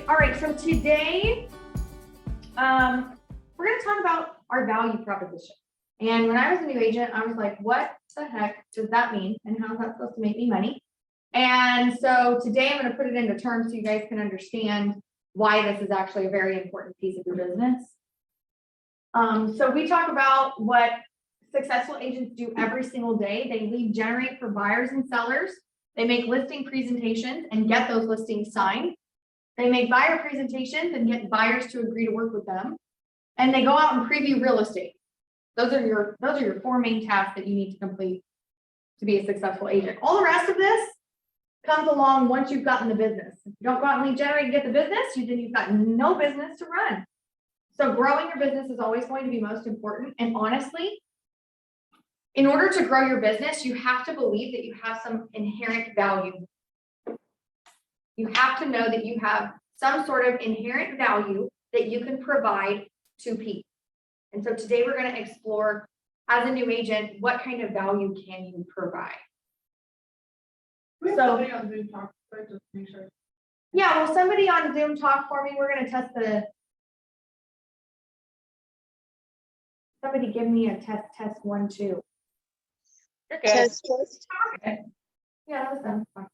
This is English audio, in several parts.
All right, so today we're going to talk about our value proposition. And when I was a new agent, I was like, what the heck does that mean? And how is that supposed to make me money? And so today I'm going to put it into terms so you guys can understand why this is actually a very important piece of your business. So we talk about what successful agents do every single day. They lead generate for buyers and sellers. They make listing presentations and get those listings signed. They make buyer presentations and get buyers to agree to work with them. And they go out and preview real estate. Those are your four main tasks that you need to complete to be a successful agent. All the rest of this comes along once you've gotten the business. If you don't go out and lead generate and get the business, then you've got no business to run. So growing your business is always going to be most important. And honestly, in order to grow your business, you have to believe that you have some inherent value. You have to know that you have some sort of inherent value that you can provide to people. And so today we're going to explore, as a new agent, what kind of value can you provide? Somebody on Zoom talk, just make sure. Yeah, well, somebody on Zoom talk for me. We're going to test somebody give me a test 1, 2. You're good. Test. Okay. Yeah, that was done. Fine.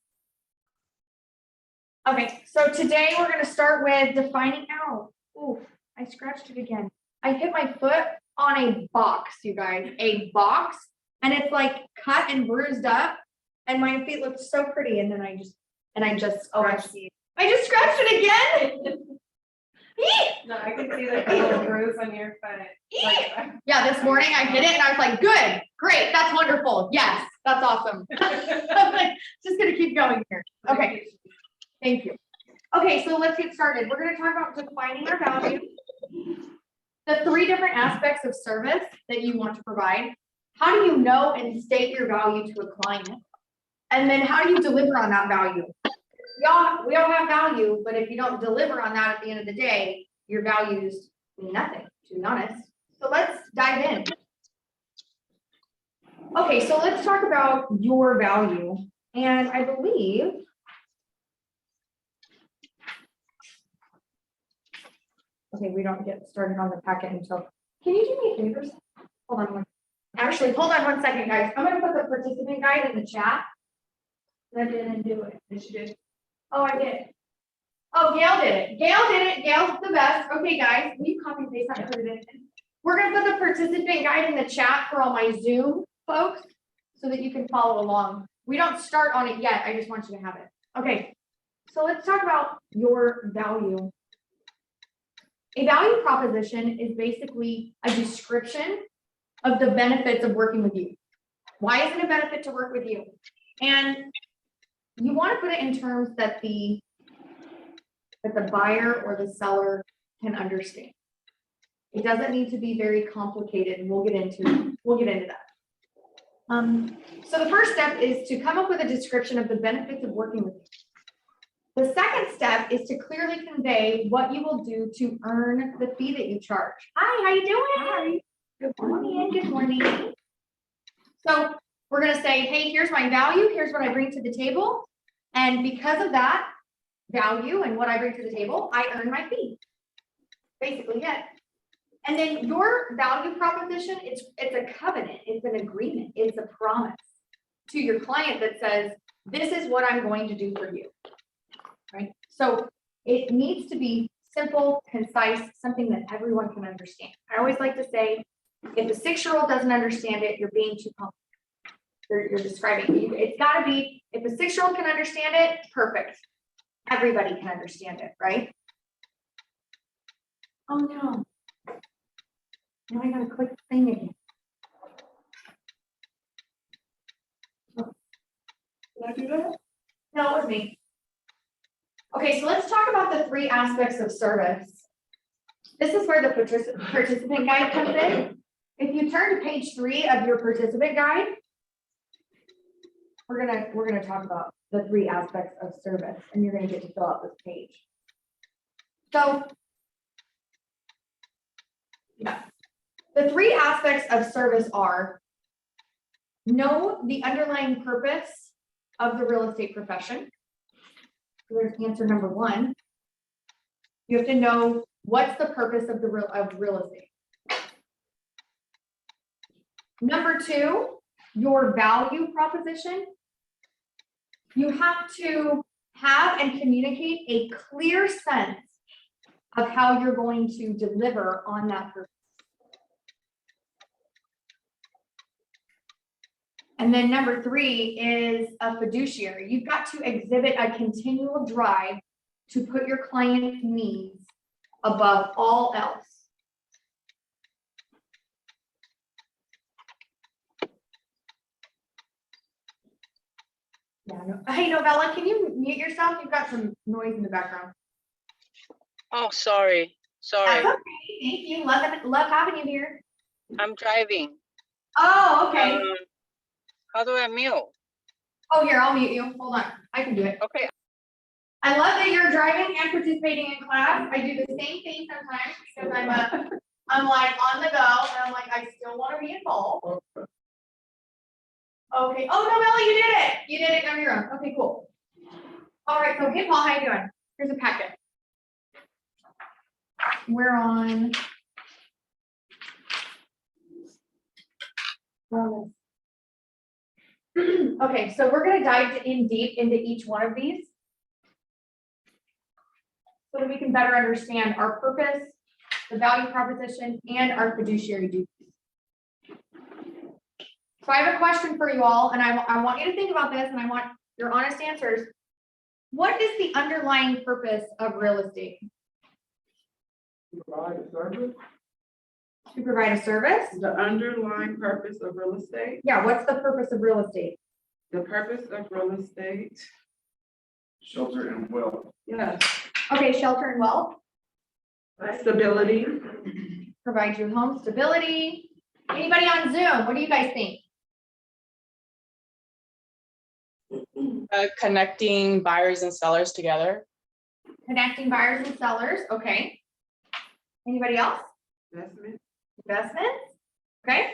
Okay, so today we're going to start with defining out. Ooh, I scratched it again. I hit my foot on a box, you guys, a box, and it's like cut and bruised up, and my feet looked so pretty, and then I just I just scratched it again. No, I can see the little bruise on your foot. Yeah, this morning I hit it, and I was like, good, great, that's wonderful. Yes, that's awesome. I'm like, just gonna keep going here. Okay. Thank you. Okay, so let's get started. We're going to talk about defining our value, the 3 different aspects of service that you want to provide. How do you know and state your value to a client? And then how do you deliver on that value? We all have value, but if you don't deliver on that at the end of the day, your values mean nothing, to be honest. So let's dive in. Okay, so let's talk about your value. And I believe okay, we don't get started on the packet until, can you do me a favor? Hold on hold on 1 second, guys. I'm going to put the participant guide in the chat. I didn't do it. Did you do? Oh, I did. Oh, Gail did it. Gail did it. Gail's the best. Okay, guys, will you copy and paste that and put it in? We're going to put the participant guide in the chat for all my Zoom folks so that you can follow along. We don't start on it yet. I just want you to have it. Okay, so let's talk about your value. A value proposition is basically a description of the benefits of working with you. Why is it a benefit to work with you? And you want to put it in terms that the buyer or the seller can understand. It doesn't need to be very complicated, and we'll get into that. So the first step is to come up with a description of the benefits of working with you. The second step is to clearly convey what you will do to earn the fee that you charge. Hi, how you doing? Hi. Good morning. Good morning. So we're going to say, hey, here's my value. Here's what I bring to the table. And because of that value and what I bring to the table, I earn my fee. Basically it. And then your value proposition, it's a covenant. It's an agreement. It's a promise to your client that says, this is what I'm going to do for you. Right? So it needs to be simple, concise, something that everyone can understand. I always like to say, if a 6-year-old doesn't understand it, you're being too complicated. You're describing it. It's got to be, if a 6-year-old can understand it, perfect. Everybody can understand it, right? Oh no. Now I got to click the thing again. Did I do that? No, it was me. Okay, so let's talk about the 3 aspects of service. This is where the participant guide comes in. If you turn to page 3 of your participant guide, we're gonna talk about the 3 aspects of service, and you're gonna get to fill out this page. So, yeah, the 3 aspects of service are: know the underlying purpose of the real estate profession. So there's answer number 1. You have to know what's the purpose of real estate. Number two, your value proposition. You have to have and communicate a clear sense of how you're going to deliver on that purpose. And then number three is a fiduciary. You've got to exhibit a continual drive to put your client's needs above all else. Yeah, no. Hey, Novella, can you mute yourself? You've got some noise in the background. Oh, sorry. That's okay. Thank you. Love having you here. I'm driving. Oh, okay. How do I mute? Oh, here, I'll mute you. Hold on. I can do it. Okay. I love that you're driving and participating in class. I do the same thing sometimes because I'm like on the go and I'm like, I still want to be involved. Okay. Oh, no, Melly, you did it. You did it on your own. Okay, cool. All right. So, hey, Paul, how you doing? Here's a packet. We're on. Okay, so we're going to dive in deep into each one of these so that we can better understand our purpose, the value proposition, and our fiduciary duties. So I have a question for you all, and I want you to think about this, and I want your honest answers. What is the underlying purpose of real estate? To provide a service. To provide a service? The underlying purpose of real estate. Yeah, what's the purpose of real estate? The purpose of real estate. Shelter and wealth. Yes. Okay, shelter and wealth. Stability. Provide your home stability. Anybody on Zoom, what do you guys think? Connecting buyers and sellers together. Connecting buyers and sellers, okay. Anybody else? Investment. Investments, okay.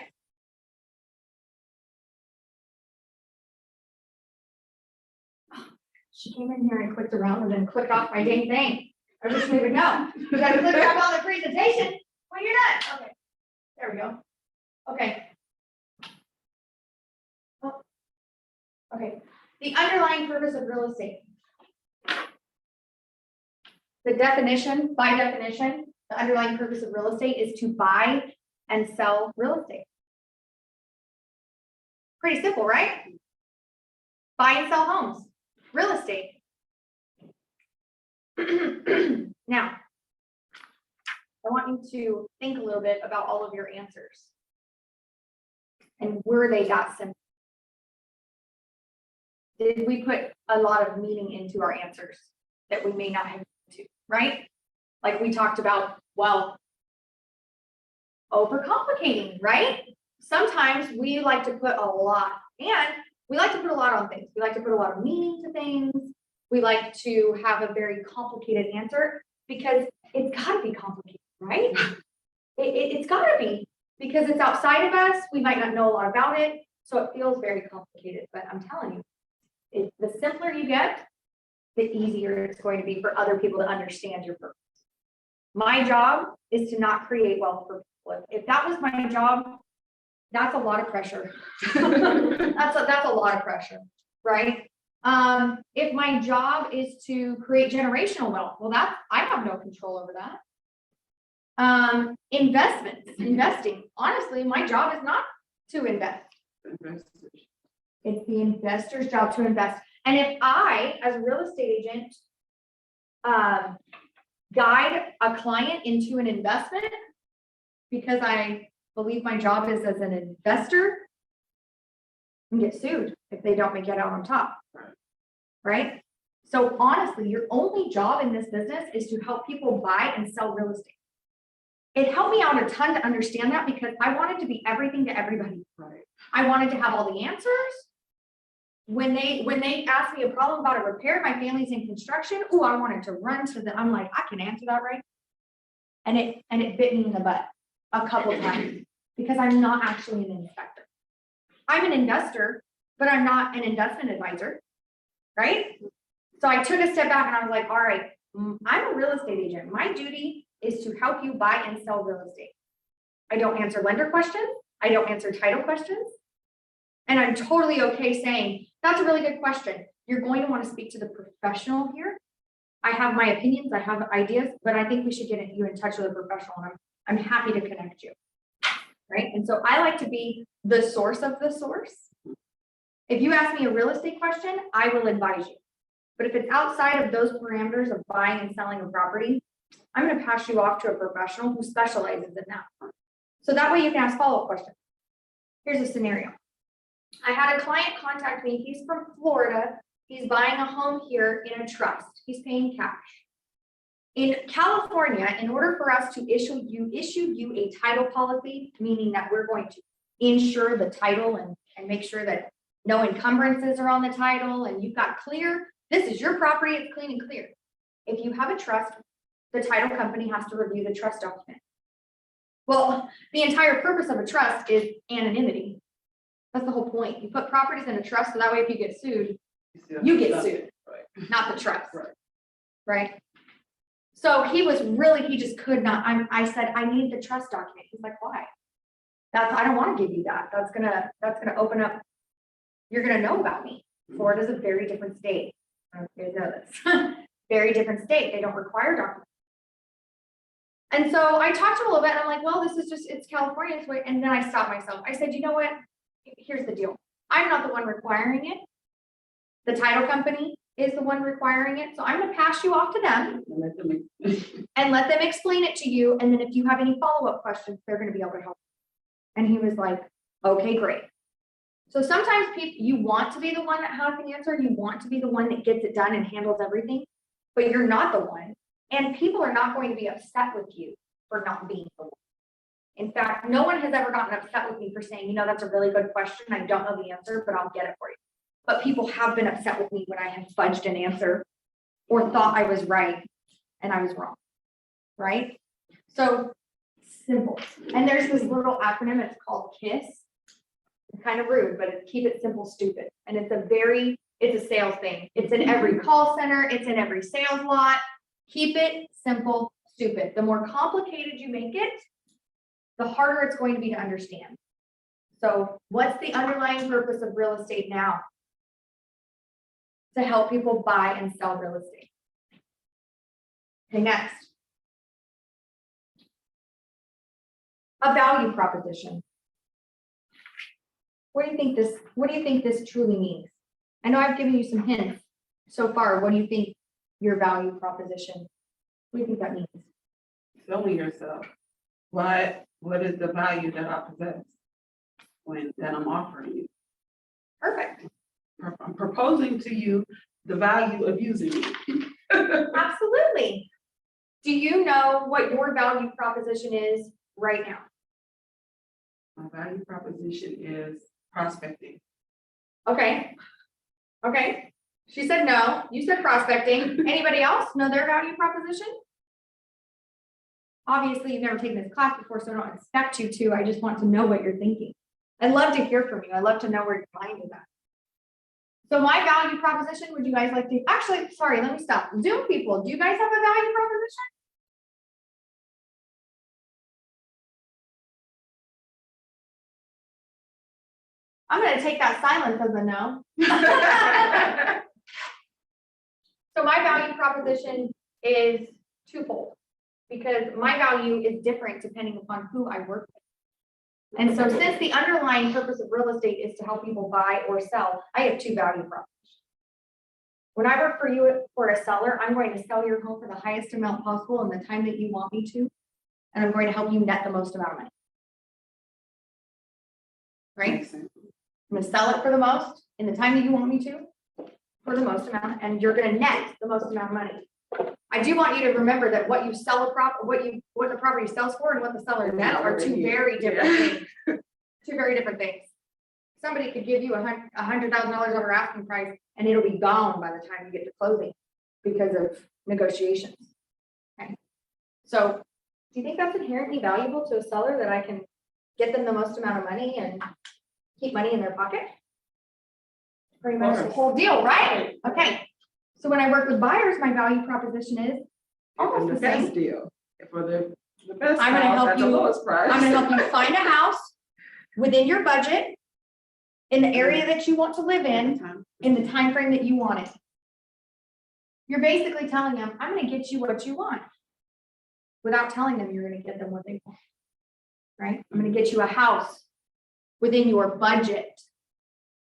She came in here and clicked around and then clicked off my dang thing. I wish we would know. You gotta click back on the presentation when you're done. Okay, there we go. Okay. Oh. Okay, the underlying purpose of real estate. The definition, by definition, the underlying purpose of real estate is to buy and sell real estate. Pretty simple, right? Buy and sell homes, real estate. Now, I want you to think a little bit about all of your answers. And were they that simple? Did we put a lot of meaning into our answers that we may not have to, right? Like we talked about, well, overcomplicating, right? Sometimes we like to put a lot, and we like to put a lot on things. We like to put a lot of meaning to things. We like to have a very complicated answer because it's got to be complicated, right? It's got to be because it's outside of us. We might not know a lot about it, so it feels very complicated. But I'm telling you, the simpler you get, the easier it's going to be for other people to understand your purpose. My job is to not create wealth for people. If that was my job, that's a lot of pressure. That's a lot of pressure, right? If my job is to create generational wealth, well, I have no control over that. Investing. Honestly, my job is not to invest. It's the investor's job to invest. And if I, as a real estate agent, guide a client into an investment because I believe my job is as an investor, and get sued if they don't make it out on top, right? So honestly, your only job in this business is to help people buy and sell real estate. It helped me out a ton to understand that because I wanted to be everything to everybody. Right. I wanted to have all the answers. When they asked me a problem about a repair, my family's in construction. Oh, I wanted to run to them. I'm like, I can answer that, right? And it bit me in the butt a couple times because I'm not actually an inspector. I'm an investor, but I'm not an investment advisor, right? So I took a step back and I was like, all right, I'm a real estate agent. My duty is to help you buy and sell real estate. I don't answer lender questions. I don't answer title questions. And I'm totally okay saying, that's a really good question. You're going to want to speak to the professional here. I have my opinions, I have ideas, but I think we should get you in touch with a professional, and I'm happy to connect you. Right? And so I like to be the source of the source. If you ask me a real estate question, I will advise you. But if it's outside of those parameters of buying and selling a property, I'm going to pass you off to a professional who specializes in that. So that way you can ask follow-up questions. Here's a scenario. I had a client contact me. He's from Florida. He's buying a home here in a trust. He's paying cash. In California, in order for us to issue you a title policy, meaning that we're going to insure the title and make sure that no encumbrances are on the title and you've got clear, this is your property, it's clean and clear. If you have a trust, the title company has to review the trust document. Well, the entire purpose of a trust is anonymity. That's the whole point. You put properties in a trust so that way if you get sued, you get sued, not the trust. Right? So he just could not. I said, I need the trust document. He's like, why? I don't want to give you that. That's gonna open up. You're gonna know about me. Florida's a very different state. I don't know if you guys know this. Very different state. They don't require documents. And so I talked to him a little bit and I'm like, well, it's California's way. And then I stopped myself. I said, you know what? Here's the deal. I'm not the one requiring it. The title company is the one requiring it. So I'm going to pass you off to them and let them explain it to you. And then if you have any follow-up questions, they're going to be able to help. And he was like, okay, great. So sometimes you want to be the one that has the answer. You want to be the one that gets it done and handles everything, but you're not the one. And people are not going to be upset with you for not being the one. In fact, no one has ever gotten upset with me for saying, that's a really good question. I don't know the answer, but I'll get it for you. But people have been upset with me when I have fudged an answer or thought I was right and I was wrong. Right? So simple. And there's this little acronym, it's called KISS. It's kind of rude, but it's keep it simple, stupid. And it's a sales thing. It's in every call center, it's in every sales lot. Keep it simple, stupid. The more complicated you make it, the harder it's going to be to understand. So what's the underlying purpose of real estate now? To help people buy and sell real estate. Okay, next. A value proposition. What do you think this truly means? I know I've given you some hints so far. What do you think your value proposition? What do you think that means? Selling yourself. What is the value that I possess that I'm offering you? Perfect. I'm proposing to you the value of using me. Absolutely. Do you know what your value proposition is right now? My value proposition is prospecting. Okay. She said no. You said prospecting. Anybody else know their value proposition? Obviously, you've never taken this class before, so I don't expect you to. I just want to know what you're thinking. I'd love to hear from you. I'd love to know where your mind is at. So my value proposition, would you guys like to, actually, sorry, let me stop. Zoom people, do you guys have a value proposition? I'm going to take that silence as a no. So my value proposition is twofold because my value is different depending upon who I work with. And so since the underlying purpose of real estate is to help people buy or sell, I have two value propositions. When I work for you for a seller, I'm going to sell your home for the highest amount possible in the time that you want me to. And I'm going to help you net the most amount of money. Right? I'm going to sell it for the most in the time that you want me to for the most amount, and you're going to net the most amount of money. I do want you to remember that what you sell what the property sells for and what the seller nets are two very different things. Two very different things. Somebody could give you $100,000 over asking price and it'll be gone by the time you get to closing because of negotiations. Okay. So do you think that's inherently valuable to a seller that I can get them the most amount of money and keep money in their pocket? Pretty much the whole deal, right? Okay. So when I work with buyers, my value proposition is almost the the best same. deal, for the best I'm gonna house help at the you- lowest price. I'm gonna help you find a house within your budget, in the area that you want to live in the time frame that you want it. You're basically telling them, I'm gonna get you what you want, without telling them you're gonna get them what they want. Right? I'm gonna get you a house within your budget,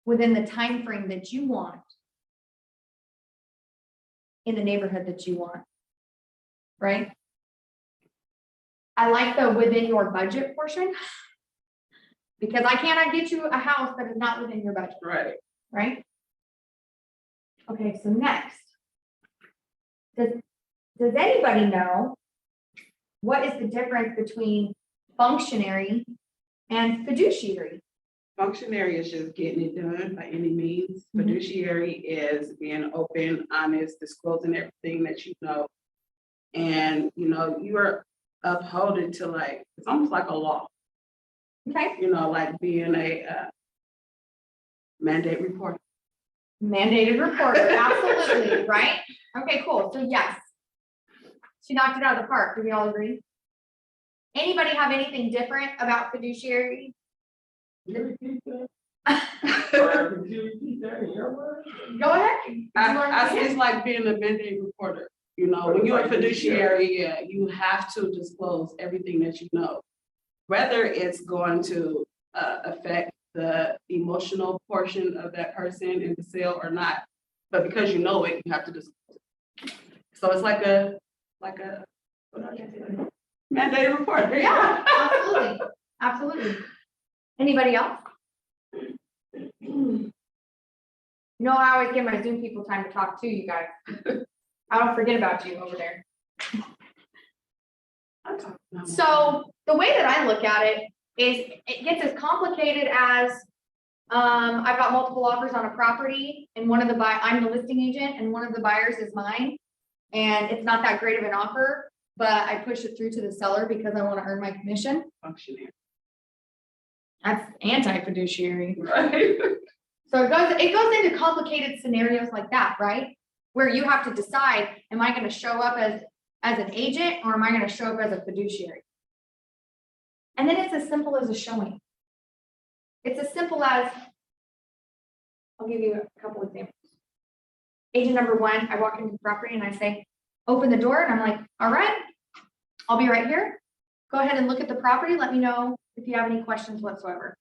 within the time frame that you want, in the neighborhood that you want. Right? I like the within your budget portion, because I cannot get you a house that is not within your budget. Right. Right? Okay, so next. Does anybody know what is the difference between functionary and fiduciary? Functionary is just getting it done by any means. Mhm. Fiduciary is being open, honest, disclosing everything that you know. And, you are upholding to like, it's almost like a law, Okay, like being a mandate reporter. mandated reporter, absolutely, right? Okay, cool, so yes. She knocked it out of the park, do we all agree? Anybody have anything different about fiduciary? Go ahead. Do you wanna say it? It's like being a mandate reporter, when you're a fiduciary, yeah, you have to disclose everything that you know. Whether it's going to affect the emotional portion of that person in the sale or not, but because you know it, you have to disclose it. So it's like a what do I say? Mandated report. There you go. Yeah, absolutely, absolutely. Anybody else? I always give my Zoom people time to talk too, you guys. I don't forget about you over there. So the way that I look at it is it gets as complicated as I've got multiple offers on a property and I'm the listing agent and one of the buyers is mine. And it's not that great of an offer, but I push it through to the seller because I want to earn my commission. Functionary. That's anti-fiduciary. Right. So it goes into complicated scenarios like that, right? Where you have to decide, am I going to show up as an agent or am I going to show up as a fiduciary? And then it's as simple as a showing. It's as simple as, I'll give you a couple examples. Agent number one, I walk into the property and I say, open the door, and I'm like, all right, I'll be right here. Go ahead and look at the property. Let me know if you have any questions whatsoever.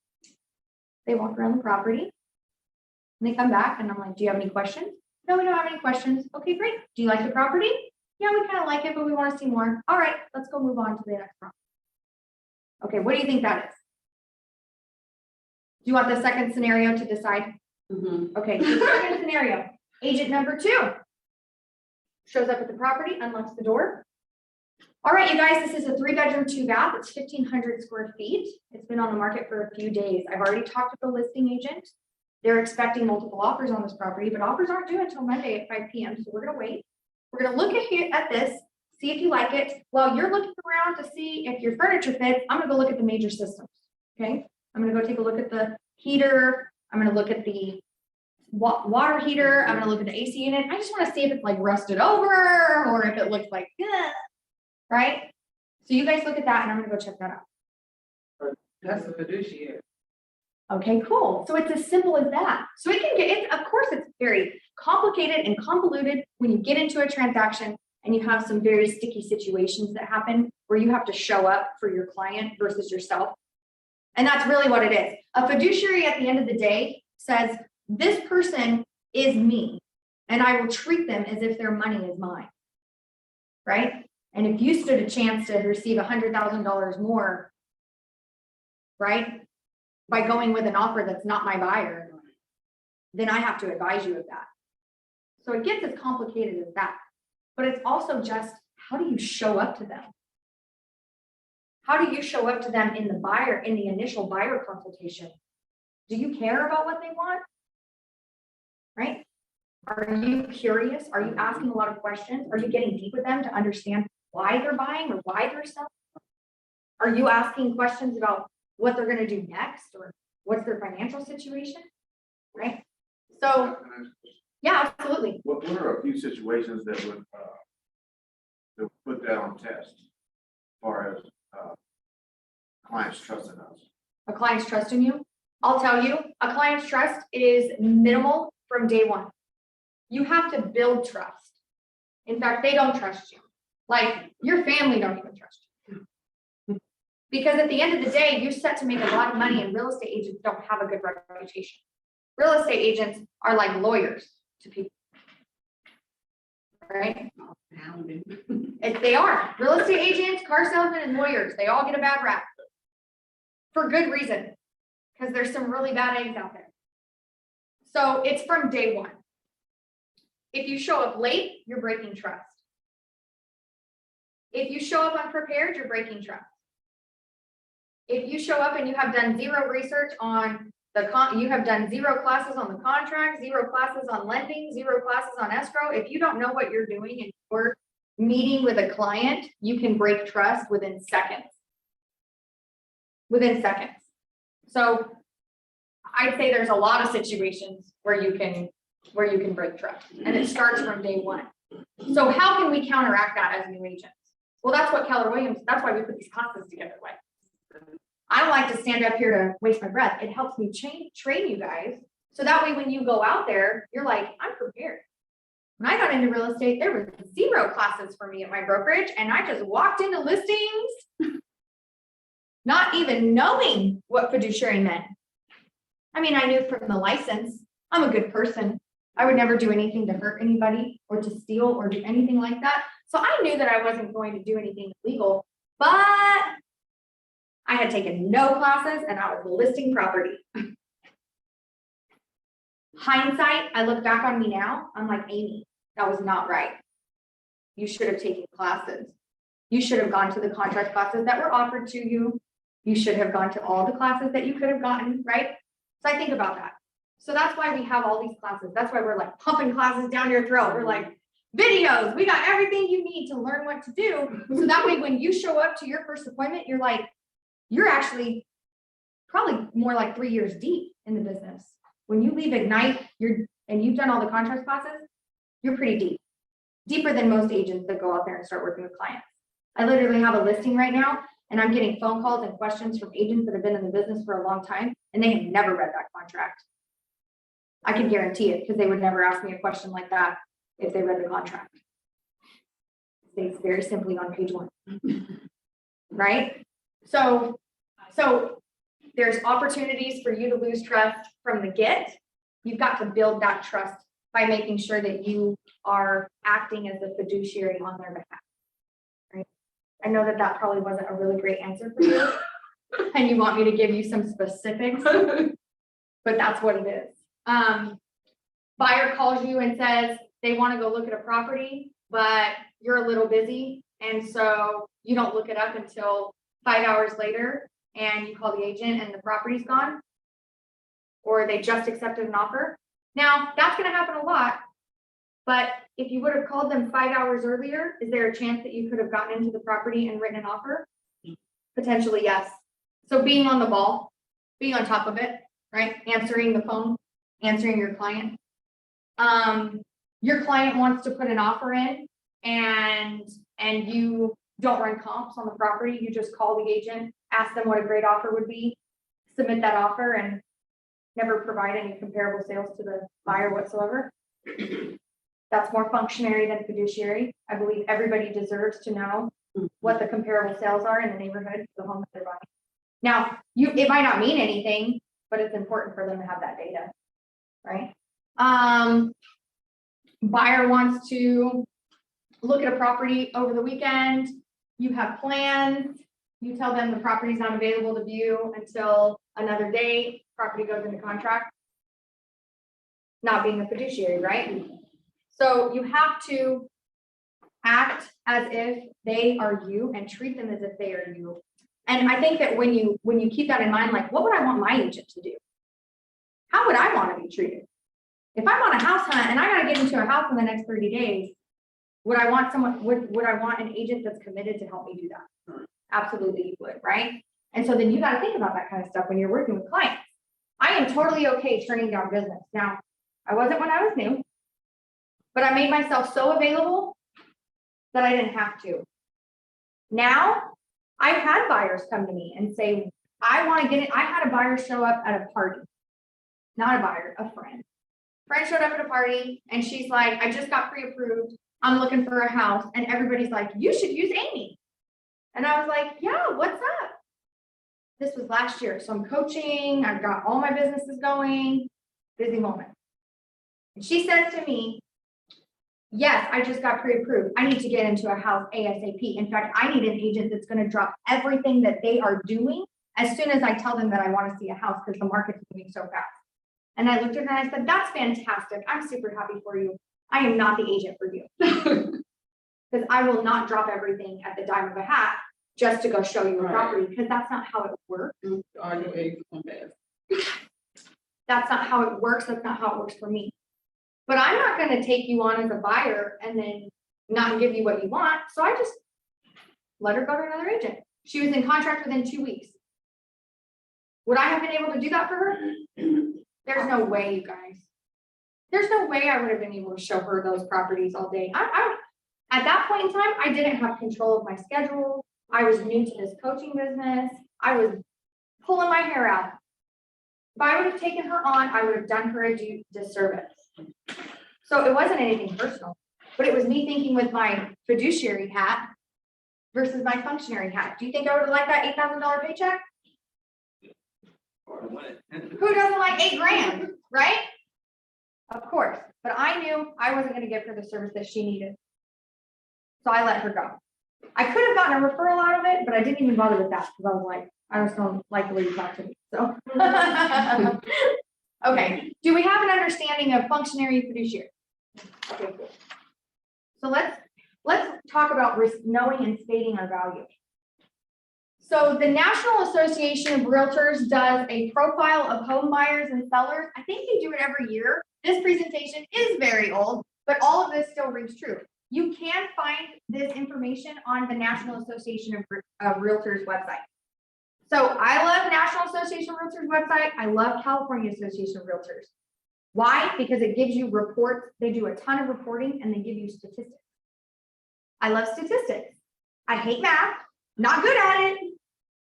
They walk around the property. And they come back and I'm like, do you have any questions? No, we don't have any questions. Okay, great. Do you like the property? Yeah, we kind of like it, but we want to see more. All right, let's go move on to the next property. Okay, what do you think that is? Do you want the second scenario to decide? Mhm. Okay, so the second scenario, agent number two shows up at the property, unlocks the door. All right, you guys, this is a 3-bedroom, 2-bath. It's 1,500 square feet. It's been on the market for a few days. I've already talked to the listing agent. They're expecting multiple offers on this property, but offers aren't due until Monday at 5 p.m. So we're gonna wait. We're gonna look at this, see if you like it. While you're looking around to see if your furniture fits, I'm gonna go look at the major systems, okay? I'm gonna go take a look at the heater. I'm gonna look at the water heater. I'm gonna look at the AC unit. I just wanna see if it's like rusted over or if it looks like, right? So you guys look at that and I'm gonna go check that out. That's a fiduciary. Okay, cool. So it's as simple as that. So it can get, of course, it's very complicated and convoluted when you get into a transaction and you have some very sticky situations that happen where you have to show up for your client versus yourself. And that's really what it is. A fiduciary at the end of the day says, this person is me and I will treat them as if their money is mine, right? And if you stood a chance to receive $100,000 more, right? By going with an offer that's not my buyer, then I have to advise you of that. So it gets as complicated as that, but it's also just, how do you show up to them? How do you show up to them in the initial buyer consultation? Do you care about what they want? Right? Are you curious? Are you asking a lot of questions? Are you getting deep with them to understand why they're buying or why they're selling? Are you asking questions about what they're going to do next or what's their financial situation, right? So, yeah, absolutely. What what are a few situations that would put that on test? As far as, clients trusting us? A client's trust in you? I'll tell you, a client's trust is minimal from day one. You have to build trust. In fact, they don't trust you. Like, your family don't even trust you. Because at the end of the day, you're set to make a lot of money, and real estate agents don't have a good reputation. Real estate agents are like lawyers to people. Right? If they are. Real estate agents, car salesmen, and lawyers, they all get a bad rap. For good reason. Because there's some really bad eggs out there. So it's from day one. If you show up late, you're breaking trust. If you show up unprepared, you're breaking trust. If you show up and you have done zero research on you have done zero classes on the contract, zero classes on lending, zero classes on escrow. If you don't know what you're doing and you're meeting with a client, you can break trust within seconds. Within seconds. So I'd say there's a lot of situations where you can break trust, and it starts from day one. So how can we counteract that as new agents? Well, that's what Keller Williams, that's why we put these classes together. Like, I don't like to stand up here to waste my breath. It helps me train you guys. So that way, when you go out there, you're like, I'm prepared. When I got into real estate, there was zero classes for me at my brokerage, and I just walked into listings, not even knowing what fiduciary meant. I mean, I knew from the license, I'm a good person. I would never do anything to hurt anybody or to steal or do anything like that. So I knew that I wasn't going to do anything illegal, but I had taken no classes and I was listing property. Hindsight, I look back on me now, I'm like, Amy, that was not right. You should have taken classes. You should have gone to the contract classes that were offered to you. You should have gone to all the classes that you could have gotten, right? So I think about that. So that's why we have all these classes. That's why we're like pumping classes down your throat. We're like, videos, we got everything you need to learn what to do. So that way, when you show up to your first appointment, you're like, you're actually probably more like 3 years deep in the business. When you leave Ignite, and you've done all the contract classes, you're pretty deep. Deeper than most agents that go out there and start working with clients. I literally have a listing right now, and I'm getting phone calls and questions from agents that have been in the business for a long time, and they have never read that contract. I can guarantee it, because they would never ask me a question like that if they read the contract. It states very simply on page 1. Right? So there's opportunities for you to lose trust from the get. You've got to build that trust by making sure that you are acting as a fiduciary on their behalf. Right? I know that probably wasn't a really great answer for you, and you want me to give you some specifics, but that's what it is. Buyer calls you and says they want to go look at a property, but you're a little busy, and so you don't look it up until 5 hours later, and you call the agent and the property's gone, or they just accepted an offer. Now, that's going to happen a lot, but if you would have called them 5 hours earlier, is there a chance that you could have gotten into the property and written an offer? Potentially, yes. So being on the ball, being on top of it, right? Answering the phone, answering your client. Your client wants to put an offer in, and you don't run comps on the property. You just call the agent, ask them what a great offer would be, submit that offer, and never provide any comparable sales to the buyer whatsoever. That's more functionary than fiduciary. I believe everybody deserves to know what the comparable sales are in the neighborhood of the home that they're buying. Now, it might not mean anything, but it's important for them to have that data, right? Buyer wants to look at a property over the weekend. You have plans. You tell them the property's not available to view until another day. Property goes into contract. Not being a fiduciary, right? So you have to act as if they are you and treat them as if they are you. And I think that when you keep that in mind, like, what would I want my agent to do? How would I want to be treated? If I'm on a house hunt and I got to get into a house in the next 30 days, would I want an agent that's committed to help me do that? Absolutely, you would, right? And so then you got to think about that kind of stuff when you're working with clients. I am totally okay turning down business. Now, I wasn't when I was new. but I made myself so available that I didn't have to. Now, I've had buyers come to me and say, I want to get it. I had a buyer show up at a party. Not a buyer, a friend. Friend showed up at a party and she's like, I just got pre-approved. I'm looking for a house. And everybody's like, you should use Amy. And I was like, yeah, what's up? This was last year. So I'm coaching. I've got all my businesses going. Busy moment. And she says to me, yes, I just got pre-approved. I need to get into a house ASAP. In fact, I need an agent that's going to drop everything that they are doing as soon as I tell them that I want to see a house because the market's moving so fast. And I looked at her and I said, that's fantastic. I'm super happy for you. I am not the agent for you. Because I will not drop everything at the dime of a hat just to go show you a property, because that's not how it works. Are your eggs come back? That's not how it works. That's not how it works for me. But I'm not going to take you on as a buyer and then not give you what you want. So I just let her go to another agent. She was in contract within 2 weeks. Would I have been able to do that for her? There's no way, you guys. There's no way I would have been able to show her those properties all day. At that point in time, I didn't have control of my schedule. I was new to this coaching business. I was pulling my hair out. If I would have taken her on, I would have done her a disservice. So it wasn't anything personal, but it was me thinking with my fiduciary hat versus my functionary hat. Do you think I would have liked that $8,000 paycheck? Who doesn't like $8,000, right? Of course, but I knew I wasn't going to give her the service that she needed. So I let her go. I could have gotten a referral out of it, but I didn't even bother with that because I was like, I just don't like the way you talk to me. So, okay. Do we have an understanding of functionary fiduciary? Okay, cool. So let's talk about knowing and stating our value. So the National Association of Realtors does a profile of home buyers and sellers. I think they do it every year. This presentation is very old, but all of this still rings true. You can find this information on the National Association of Realtors website. So I love National Association of Realtors website. I love California Association of Realtors. Why? Because it gives you reports. They do a ton of reporting and they give you statistics. I love statistics. I hate math, not good at it.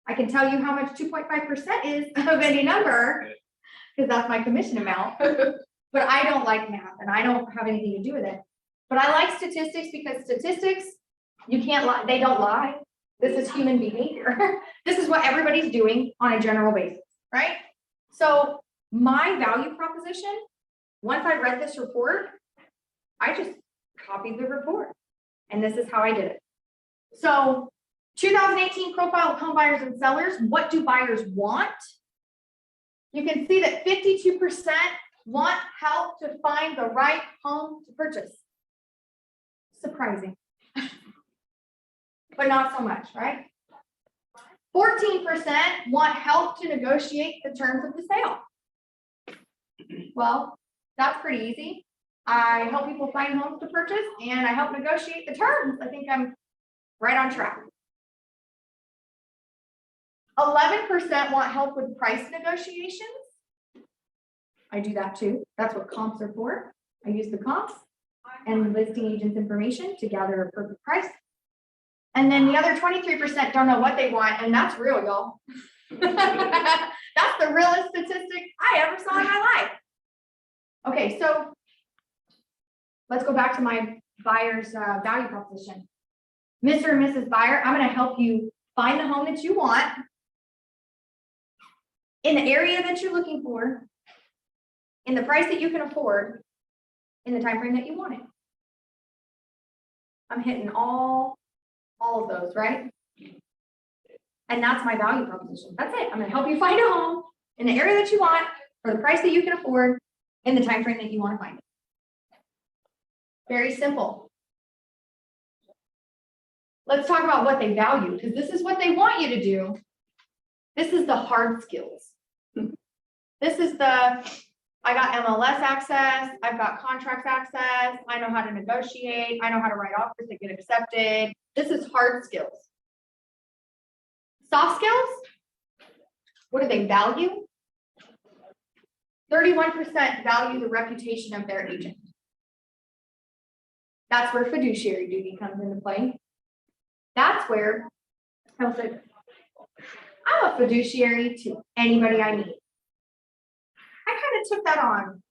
I can tell you how much 2.5% is of any number because that's my commission amount. But I don't like math and I don't have anything to do with it. But I like statistics because statistics, you can't lie. They don't lie. This is human behavior. This is what everybody's doing on a general basis, right? So my value proposition, once I read this report, I just copied the report. And this is how I did it. So 2018 profile of home buyers and sellers. What do buyers want? You can see that 52% want help to find the right home to purchase. Surprising, but not so much, right? 14% want help to negotiate the terms of the sale. Well, that's pretty easy. I help people find homes to purchase and I help negotiate the terms. I think I'm right on track. 11% want help with price negotiations. I do that too. That's what comps are for. I use the comps and listing agents information to gather a perfect price. And then the other 23% don't know what they want, and that's real, y'all. That's the realest statistic I ever saw in my life. Okay, so let's go back to my buyer's value proposition. Mr. and Mrs. Buyer, I'm going to help you find the home that you want in the area that you're looking for, in the price that you can afford, in the time frame that you want it. I'm hitting all of those, right? And that's my value proposition. That's it. I'm going to help you find a home in the area that you want for the price that you can afford in the time frame that you want to find it. Very simple. Let's talk about what they value, because this is what they want you to do. This is the hard skills. This is I got MLS access, I've got contracts access, I know how to negotiate, I know how to write offers that get accepted. This is hard skills. Soft skills, what do they value? 31% value the reputation of their agent. That's where fiduciary duty comes into play. That's where I was like, I'm a fiduciary to anybody I meet. I kind of took that on.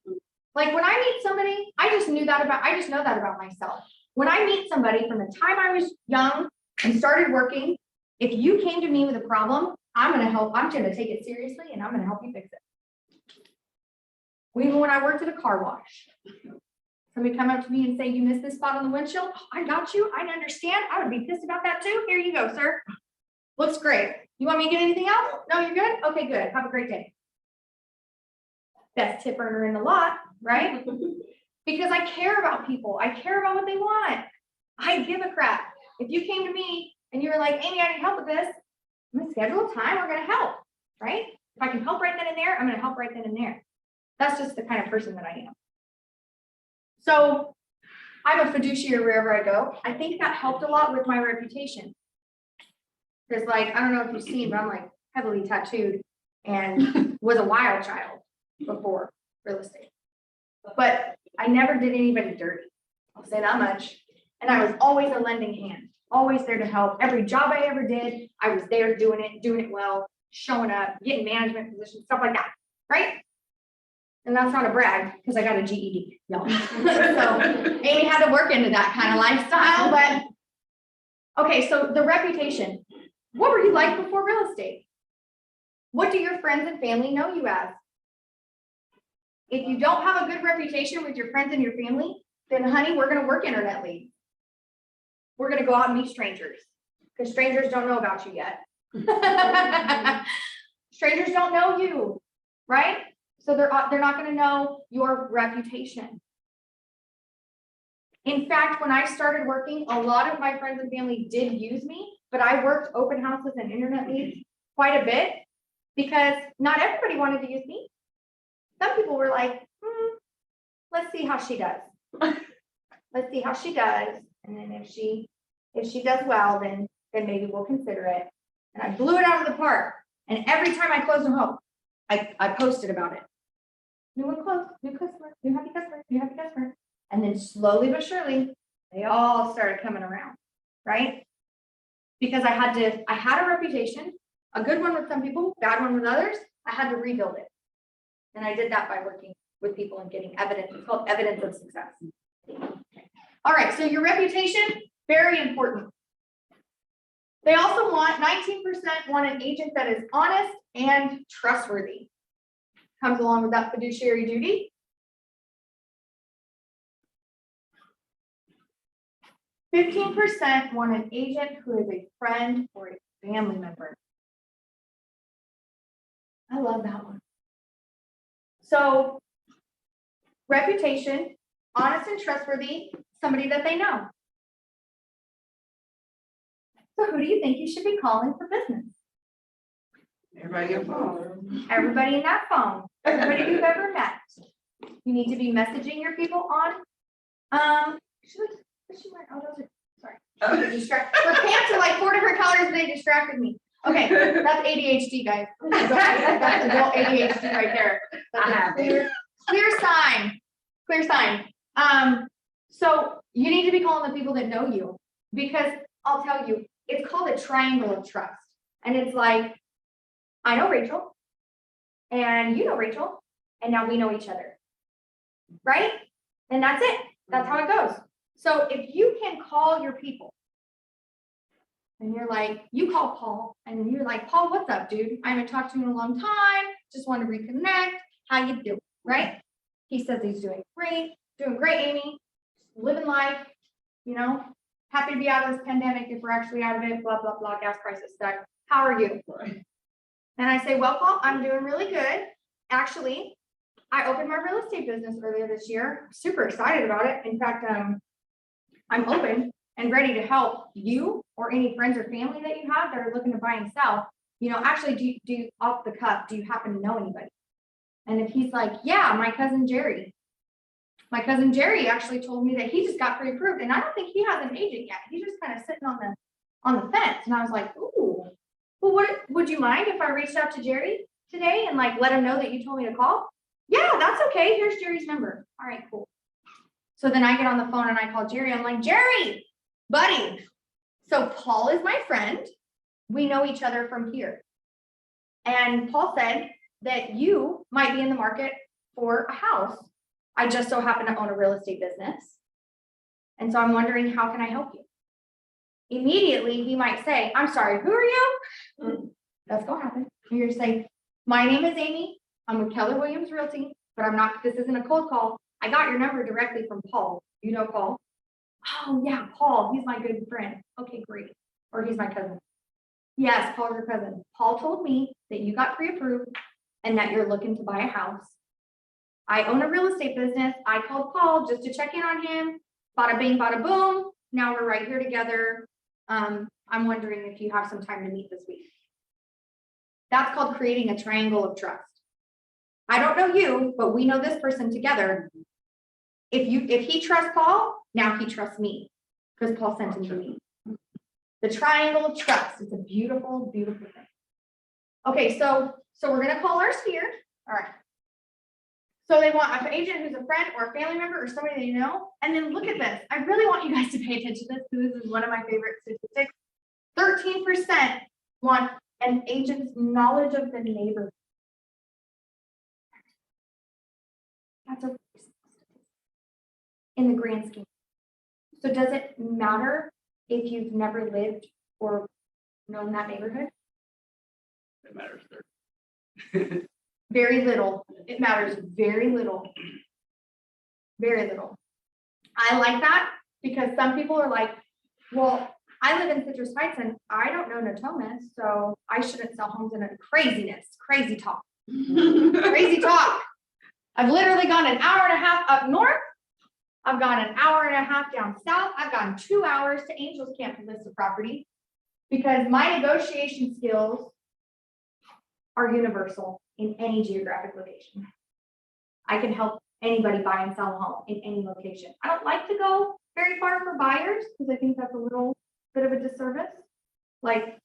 Like when I meet somebody, I just know that about myself. When I meet somebody from the time I was young and started working, if you came to me with a problem, I'm going to take it seriously and I'm going to help you fix it. Even when I worked at a car wash, somebody come up to me and say, you missed this spot on the windshield. Oh, I got you. I understand. I would be pissed about that too. Here you go, sir. Looks great. You want me to get anything else? No, you're good? Okay, good. Have a great day. Best tip earner in the lot, right? Because I care about people. I care about what they want. I give a crap. If you came to me and you were like, Amy, I need help with this, I'm gonna schedule a time, we're gonna help, right? If I can help right then and there, I'm gonna help right then and there. That's just the kind of person that I am. So I'm a fiduciary wherever I go. I think that helped a lot with my reputation. Because like, I don't know if you've seen, but I'm like heavily tattooed and was a wild child before real estate. But I never did anybody dirty. I'll say that much. And I was always a lending hand, always there to help. Every job I ever did, I was there doing it well, showing up, getting management positions, stuff like that, right? And that's not a brag because I got a GED, y'all. So Amy had to work into that kind of lifestyle, but okay, so the reputation. What were you like before real estate? What do your friends and family know you as? If you don't have a good reputation with your friends and your family, then honey, we're going to work internet leads. We're going to go out and meet strangers because strangers don't know about you yet. Strangers don't know you, right? So they're not going to know your reputation. In fact, when I started working, a lot of my friends and family did use me, but I worked open houses and internet leads quite a bit because not everybody wanted to use me. Some people were like, let's see how she does. Let's see how she does. And then if she does well, then maybe we'll consider it. And I blew it out of the park. And every time I closed a home, I posted about it. New one closed, new customer, new happy customer, new happy customer. And then slowly but surely, they all started coming around, right? Because I had a reputation, a good one with some people, bad one with others. I had to rebuild it. And I did that by working with people and getting evidence. It's called evidence of success. All right, so your reputation, very important. They also want 19% want an agent that is honest and trustworthy. Comes along with that fiduciary duty. 15% want an agent who is a friend or a family member. I love that one. So, reputation, honest and trustworthy, somebody that they know. So who do you think you should be calling for business? Everybody on phone. Everybody in that phone, everybody you've ever met. You need to be messaging your people on, oh, those are, sorry. Her pants are like 4 different colors and they distracted me. Okay, that's ADHD, guys. That's adult ADHD right there. That's a clear sign. Clear sign. So you need to be calling the people that know you because I'll tell you, it's called a triangle of trust. And it's like, I know Rachel and you know Rachel, and now we know each other. Right? And that's it. That's how it goes. So if you can call your people and you're like, you call Paul and you're like, Paul, what's up, dude? I haven't talked to you in a long time. Just want to reconnect. How you doing? Right? He says he's doing great, Amy. Living life, you know, happy to be out of this pandemic if we're actually out of it, blah, blah, blah, gas prices stuck. How are you? And I say, well, Paul, I'm doing really good. Actually, I opened my real estate business earlier this year. I'm super excited about it. In fact, I'm open and ready to help you or any friends or family that you have that are looking to buy and sell. You know, actually, do you off the cuff, do you happen to know anybody? And if he's like, yeah, my cousin Jerry. My cousin Jerry actually told me that he just got pre-approved, and I don't think he has an agent yet. He's just kind of sitting on the fence. And I was like, ooh, well, what would you mind if I reached out to Jerry today and like let him know that you told me to call? Yeah, that's okay. Here's Jerry's number. All right, cool. So then I get on the phone and I call Jerry. I'm like, Jerry, buddy. So Paul is my friend. We know each other from here. And Paul said that you might be in the market for a house. I just so happen to own a real estate business. And so I'm wondering, how can I help you? Immediately, he might say, I'm sorry, who are you? That's gonna happen. You're gonna say, my name is Amy. I'm with Keller Williams Realty, but I'm not, this isn't a cold call. I got your number directly from Paul. You know Paul? Oh yeah, Paul, he's my good friend. Okay, great. Or he's my cousin. Yes, Paul's your cousin. Paul told me that you got pre-approved and that you're looking to buy a house. I own a real estate business. I called Paul just to check in on him. Bada bing, bada boom. Now we're right here together. I'm wondering if you have some time to meet this week. That's called creating a triangle of trust. I don't know you, but we know this person together. If he trusts Paul, now he trusts me because Paul sent him to me. The triangle of trust. It's a beautiful, beautiful thing. Okay, so we're gonna call our sphere. All right. So they want an agent who's a friend or a family member or somebody they know. And then look at this. I really want you guys to pay attention to this because this is one of my favorite statistics. 13% want an agent's knowledge of the neighborhood. That's a in the grand scheme. So does it matter if you've never lived or known that neighborhood? It matters. There. Very little. It matters very little. Very little. I like that because some people are like, well, I live in Citrus Heights and I don't know Natomas, so I shouldn't sell homes in a craziness. Crazy talk. Crazy talk. I've literally gone an hour and a half up north. I've gone an hour and a half down south. I've gone 2 hours to Angels Camp to list a property because my negotiation skills are universal in any geographic location. I can help anybody buy and sell a home in any location. I don't like to go very far for buyers because I think that's a little bit of a disservice. Like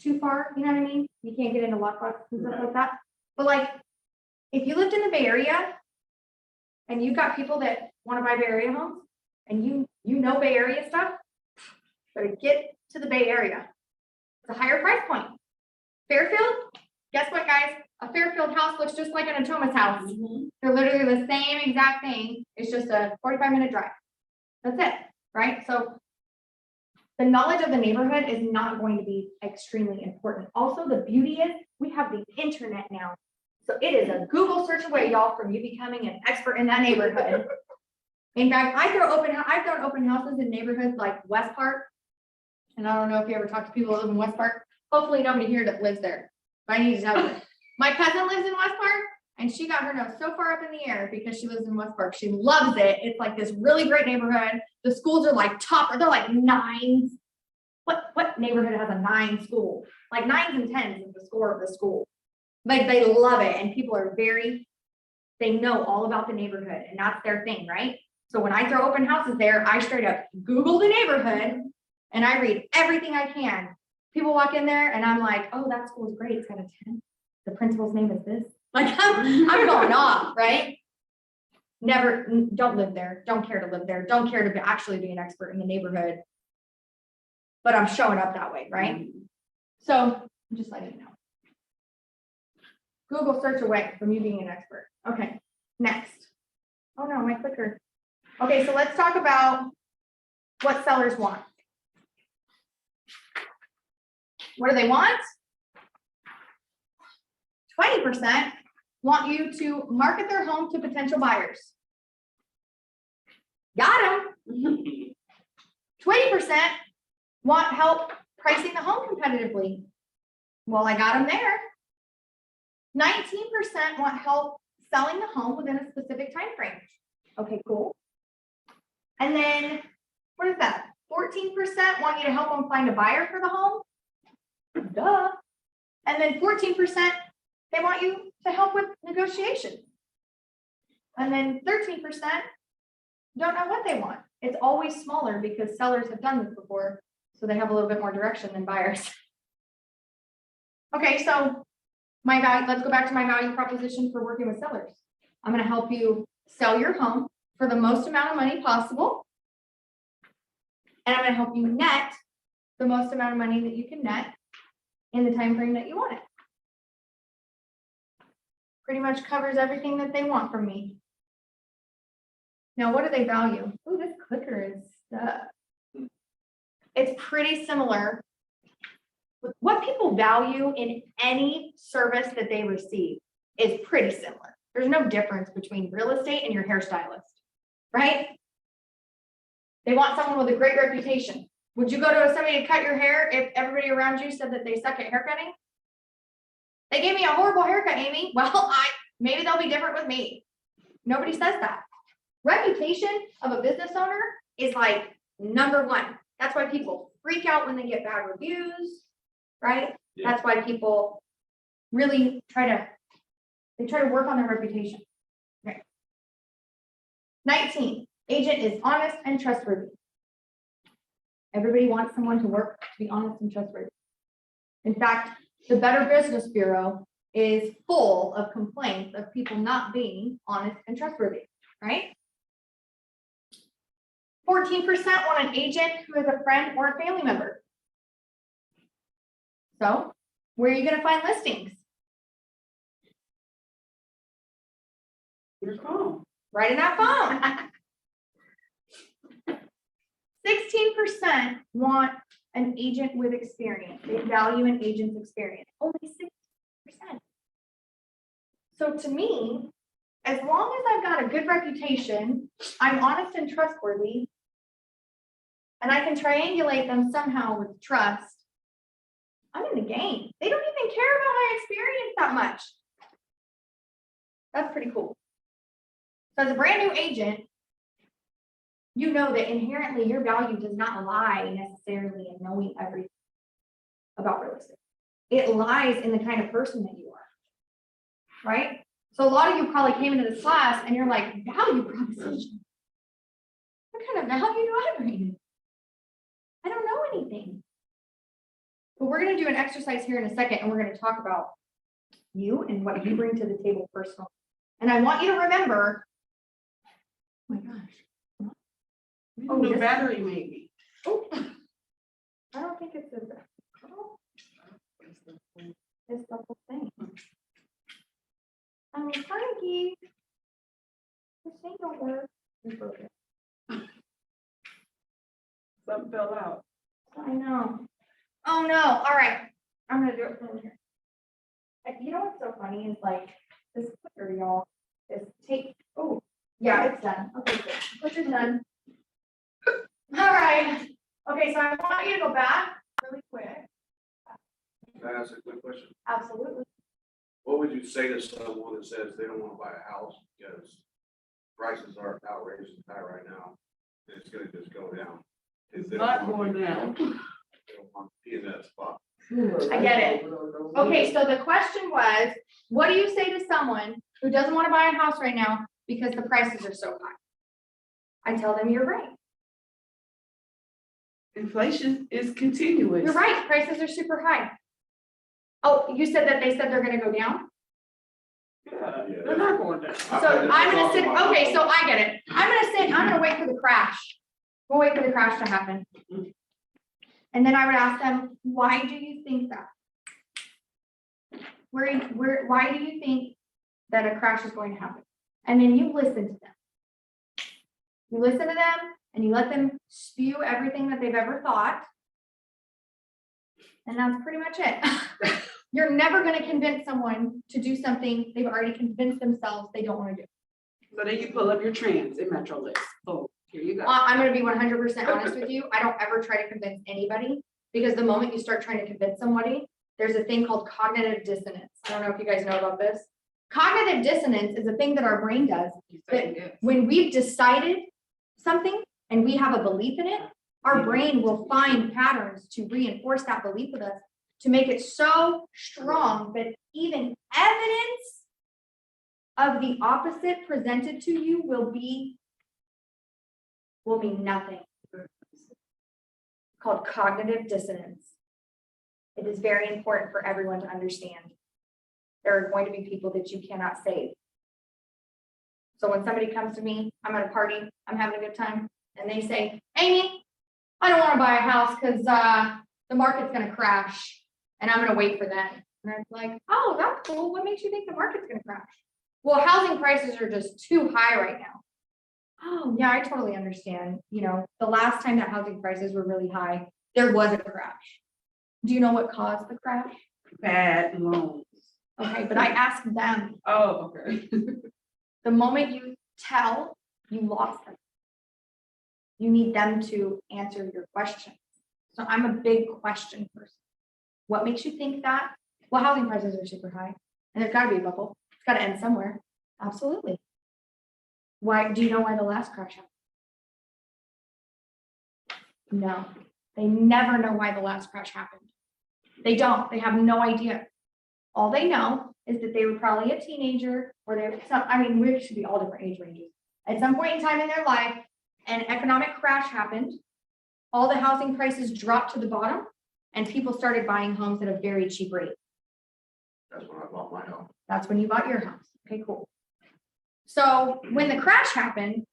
too far, you know what I mean? You can't get into lockbox and stuff like that. But like, if you lived in the Bay Area and you've got people that want to buy Bay Area homes and you know Bay Area stuff, better get to the Bay Area. It's a higher price point. Fairfield, guess what, guys? A Fairfield house looks just like an Natomas house. They're literally the same exact thing. It's just a 45-minute drive. That's it, right? So the knowledge of the neighborhood is not going to be extremely important. Also, the beauty is we have the internet now. So it is a Google search away, y'all, from you becoming an expert in that neighborhood. In fact, I've done open houses in neighborhoods like West Park. And I don't know if you ever talk to people that live in West Park. Hopefully nobody here that lives there. But I need to tell you. My cousin lives in West Park and she got her nose so far up in the air because she lives in West Park. She loves it. It's like this really great neighborhood. The schools are like top, or they're like 9s. What neighborhood has a 9 school? Like 9s and 10s is the score of the school. Like they love it. And people are they know all about the neighborhood and that's their thing, right? So when I throw open houses there, I straight up Google the neighborhood and I read everything I can. People walk in there and I'm like, oh, that school's great. It's got a 10. The principal's name is this. Like I'm going off, right? Don't live there. Don't care to live there. Don't care to actually be an expert in the neighborhood. But I'm showing up that way, right? So I'm just letting you know. Google search away from you being an expert. Okay, next. Oh no, my clicker. Okay, so let's talk about what sellers want. What do they want? 20% want you to market their home to potential buyers. Got them. 20% want help pricing the home competitively. Well, I got them there. 19% want help selling the home within a specific time frame. Okay, cool. And then what is that? 14% want you to help them find a buyer for the home. Duh. And then 14%, they want you to help with negotiations. And then 13% don't know what they want. It's always smaller because sellers have done this before. So they have a little bit more direction than buyers. Okay, so let's go back to my value proposition for working with sellers. I'm going to help you sell your home for the most amount of money possible. And I'm gonna help you net the most amount of money that you can net in the time frame that you want it. Pretty much covers everything that they want from me. Now, what do they value? Oh, this clicker is stuck. It's pretty similar. What people value in any service that they receive is pretty similar. There's no difference between real estate and your hairstylist, right? They want someone with a great reputation. Would you go to somebody to cut your hair if everybody around you said that they suck at haircutting? They gave me a horrible haircut, Amy. Well, maybe they'll be different with me. Nobody says that. Reputation of a business owner is like number one. That's why people freak out when they get bad reviews, right? Yeah. That's why people really try to work on their reputation. Okay. 19, agent is honest and trustworthy. Everybody wants someone to work to be honest and trustworthy. In fact, the Better Business Bureau is full of complaints of people not being honest and trustworthy, right? 14% want an agent who is a friend or a family member. So, where are you going to find listings? Your phone. Right in that phone. 16% want an agent with experience. They value an agent's experience. Only 6%. So to me, as long as I've got a good reputation, I'm honest and trustworthy, and I can triangulate them somehow with trust, I'm in the game. They don't even care about my experience that much. That's pretty cool. So as a brand new agent, you know that inherently your value does not lie necessarily in knowing everything about real estate. It lies in the kind of person that you are, right? So a lot of you probably came into this class and you're like, value proposition. What kind of value do I bring? I don't know anything. But we're going to do an exercise here in a second, and we're going to talk about you and what you bring to the table personally. And I want you to remember, oh my gosh. Oh, the battery maybe. Oh, I don't think it's a, oh, it's the whole thing. I mean, Frankie, this thing don't work. You broke it. Something fell out. I know. Oh no, all right. I'm gonna do it from here. You know what's so funny is like this clicker, y'all, is take, oh, yeah, it's done. Okay, good. Clicker's done. All right. Okay, so I want you to go back really quick. Can I ask a quick question? Absolutely. What would you say to someone that says they don't want to buy a house because prices are outrageously high right now? And it's gonna just go down. It's not going down. They don't want to be in that spot. I get it. Okay, so the question was, what do you say to someone who doesn't want to buy a house right now because the prices are so high? I tell them you're right. Inflation is continuous. You're right, prices are super high. Oh, you said that they said they're gonna go down? Yeah, they're not going down. So I'm gonna sit, okay, so I get it. I'm gonna wait for the crash. We'll wait for the crash to happen. And then I would ask them, why do you think that? Why do you think that a crash is going to happen? And then you listen to them. You listen to them and you let them spew everything that they've ever thought. And that's pretty much it. You're never going to convince someone to do something they've already convinced themselves they don't want to do. So then you pull up your trends in Metro list. Oh, here you go. I'm going to be 100% honest with you. I don't ever try to convince anybody, because the moment you start trying to convince somebody, there's a thing called cognitive dissonance. I don't know if you guys know about this. Cognitive dissonance is a thing that our brain does. That when we've decided something and we have a belief in it, our brain will find patterns to reinforce that belief with us, to make it so strong that even evidence of the opposite presented to you will mean nothing. It's called cognitive dissonance. It is very important for everyone to understand. There are going to be people that you cannot save. So when somebody comes to me, I'm at a party, I'm having a good time, and they say, Amy, I don't want to buy a house because the market's going to crash and I'm going to wait for that. And I'm like, oh, that's cool. What makes you think the market's going to crash? Well, housing prices are just too high right now. Oh, yeah, I totally understand. You know, the last time that housing prices were really high, there was a crash. Do you know what caused the crash? Bad loans. Okay, but I asked them. Oh, okay. The moment you tell, you lost them. You need them to answer your questions. So I'm a big question person. What makes you think that? Well, housing prices are super high and there's got to be a bubble. It's got to end somewhere. Absolutely. Why? Do you know why the last crash happened? No, they never know why the last crash happened. They don't. They have no idea. All they know is that they were probably a teenager or they were some, I mean, we should be all different age ranges. At some point in time in their life, an economic crash happened. All the housing prices dropped to the bottom and people started buying homes at a very cheap rate. That's when I bought my home. That's when you bought your house. Okay, cool. So when the crash happened,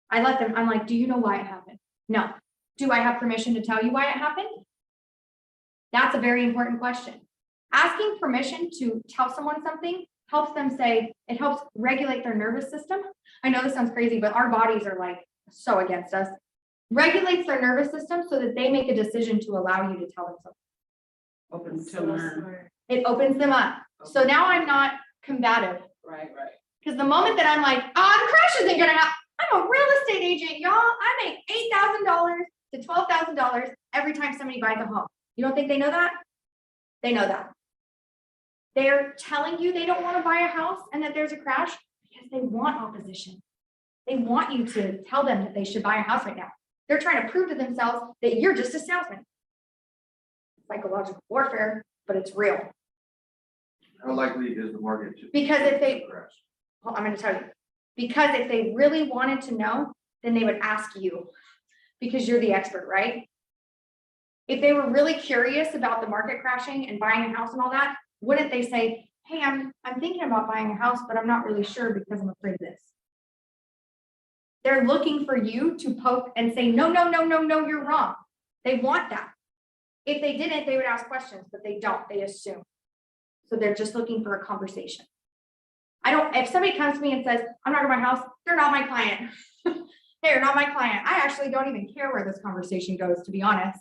I let them, I'm like, do you know why it happened? No. Do I have permission to tell you why it happened? That's a very important question. Asking permission to tell someone something helps them say, it helps regulate their nervous system. I know this sounds crazy, but our bodies are like so against us. Regulates their nervous system so that they make a decision to allow you to tell them something. Open to learn. It opens them up. So now I'm not combative. Right. Because the moment that I'm like, the crash isn't gonna happen. I'm a real estate agent, y'all. I make $8,000 to $12,000 every time somebody buys a home. You don't think they know that? They know that. They're telling you they don't want to buy a house and that there's a crash because they want opposition. They want you to tell them that they should buy a house right now. They're trying to prove to themselves that you're just a salesman. Psychological warfare, but it's real. How likely is the market to? Because if they- crash? Well, I'm going to tell you, because if they really wanted to know, then they would ask you because you're the expert, right? If they were really curious about the market crashing and buying a house and all that, wouldn't they say, hey, I'm thinking about buying a house, but I'm not really sure because I'm afraid of this. They're looking for you to poke and say, no, you're wrong. They want that. If they didn't, they would ask questions, but they don't, they assume. So they're just looking for a conversation. If somebody comes to me and says, I'm not gonna buy a house, they're not my client. They're not my client. I actually don't even care where this conversation goes, to be honest,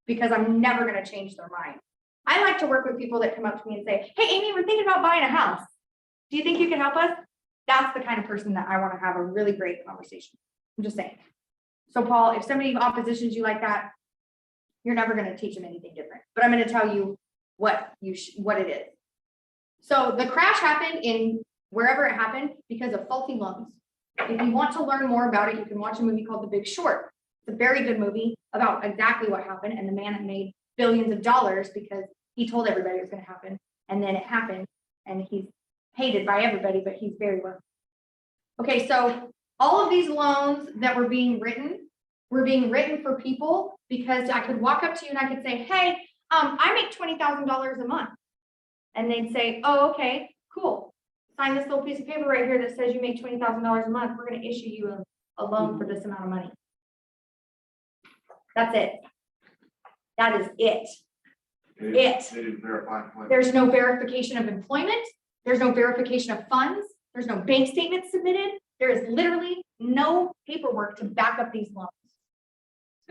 because I'm never gonna change their mind. I like to work with people that come up to me and say, hey, Amy, we're thinking about buying a house. Do you think you can help us? That's the kind of person that I want to have a really great conversation. I'm just saying. So Paul, if somebody oppositions you like that, you're never going to teach them anything different, but I'm going to tell you what it is. So the crash happened in wherever it happened because of faulty loans. If you want to learn more about it, you can watch a movie called The Big Short. It's a very good movie about exactly what happened and the man that made billions of dollars because he told everybody it was going to happen, and then it happened, and he's hated by everybody, but he's very well. Okay, so all of these loans that were being written for people because I could walk up to you and I could say, hey, I make $20,000 a month. And they'd say, oh, okay, cool. Sign this little piece of paper right here that says you make $20,000 a month. We're going to issue you a loan for this amount of money. That's it. That is it. They didn't verify employment. There's no verification of employment. There's no verification of funds. There's no bank statement submitted. There is literally no paperwork to back up these loans.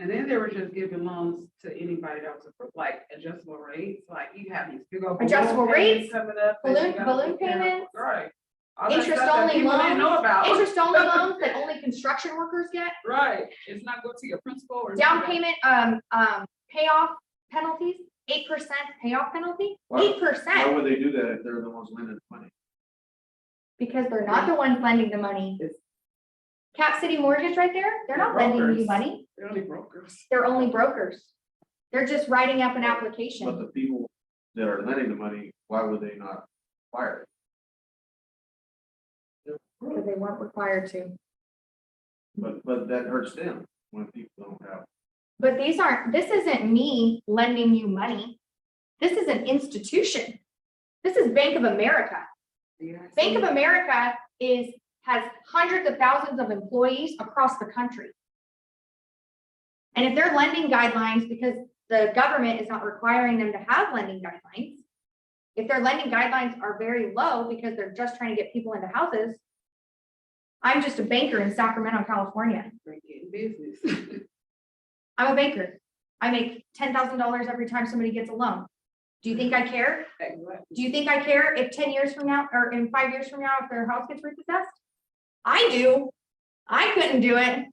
And then they were just giving loans to anybody that was like adjustable rates, like you have these big old. Adjustable balloon payments rates, coming up. that you gotta balloon take care of. payments, Right. All that interest stuff that only people didn't know loans, about. interest only loans that only construction workers get, Right, it's not go to your principal or. down payment, payoff penalties, 8% payoff penalty, Why 8%, would they do that if they're the ones lending the money? because they're not the ones lending the money. Cap City Mortgage right there, they're not lending you Brokers. money. They're only brokers. They're only brokers. They're just writing up an But application the people that are lending the money, why would they not fire it? because they weren't required to. But that hurts them when people don't have. But this isn't me lending you money. This is an institution. This is Bank of America. Yeah. Bank of America has hundreds of thousands of employees across the country. And if their lending guidelines, because the government is not requiring them to have lending guidelines, if their lending guidelines are very low because they're just trying to get people into houses, I'm just a banker in Sacramento, California. Great business. I'm a banker. I make $10,000 every time somebody gets a loan. Do you think I care? Do you think I care if 10 years from now or in 5 years from now, if their house gets repossessed? I do. I couldn't do it.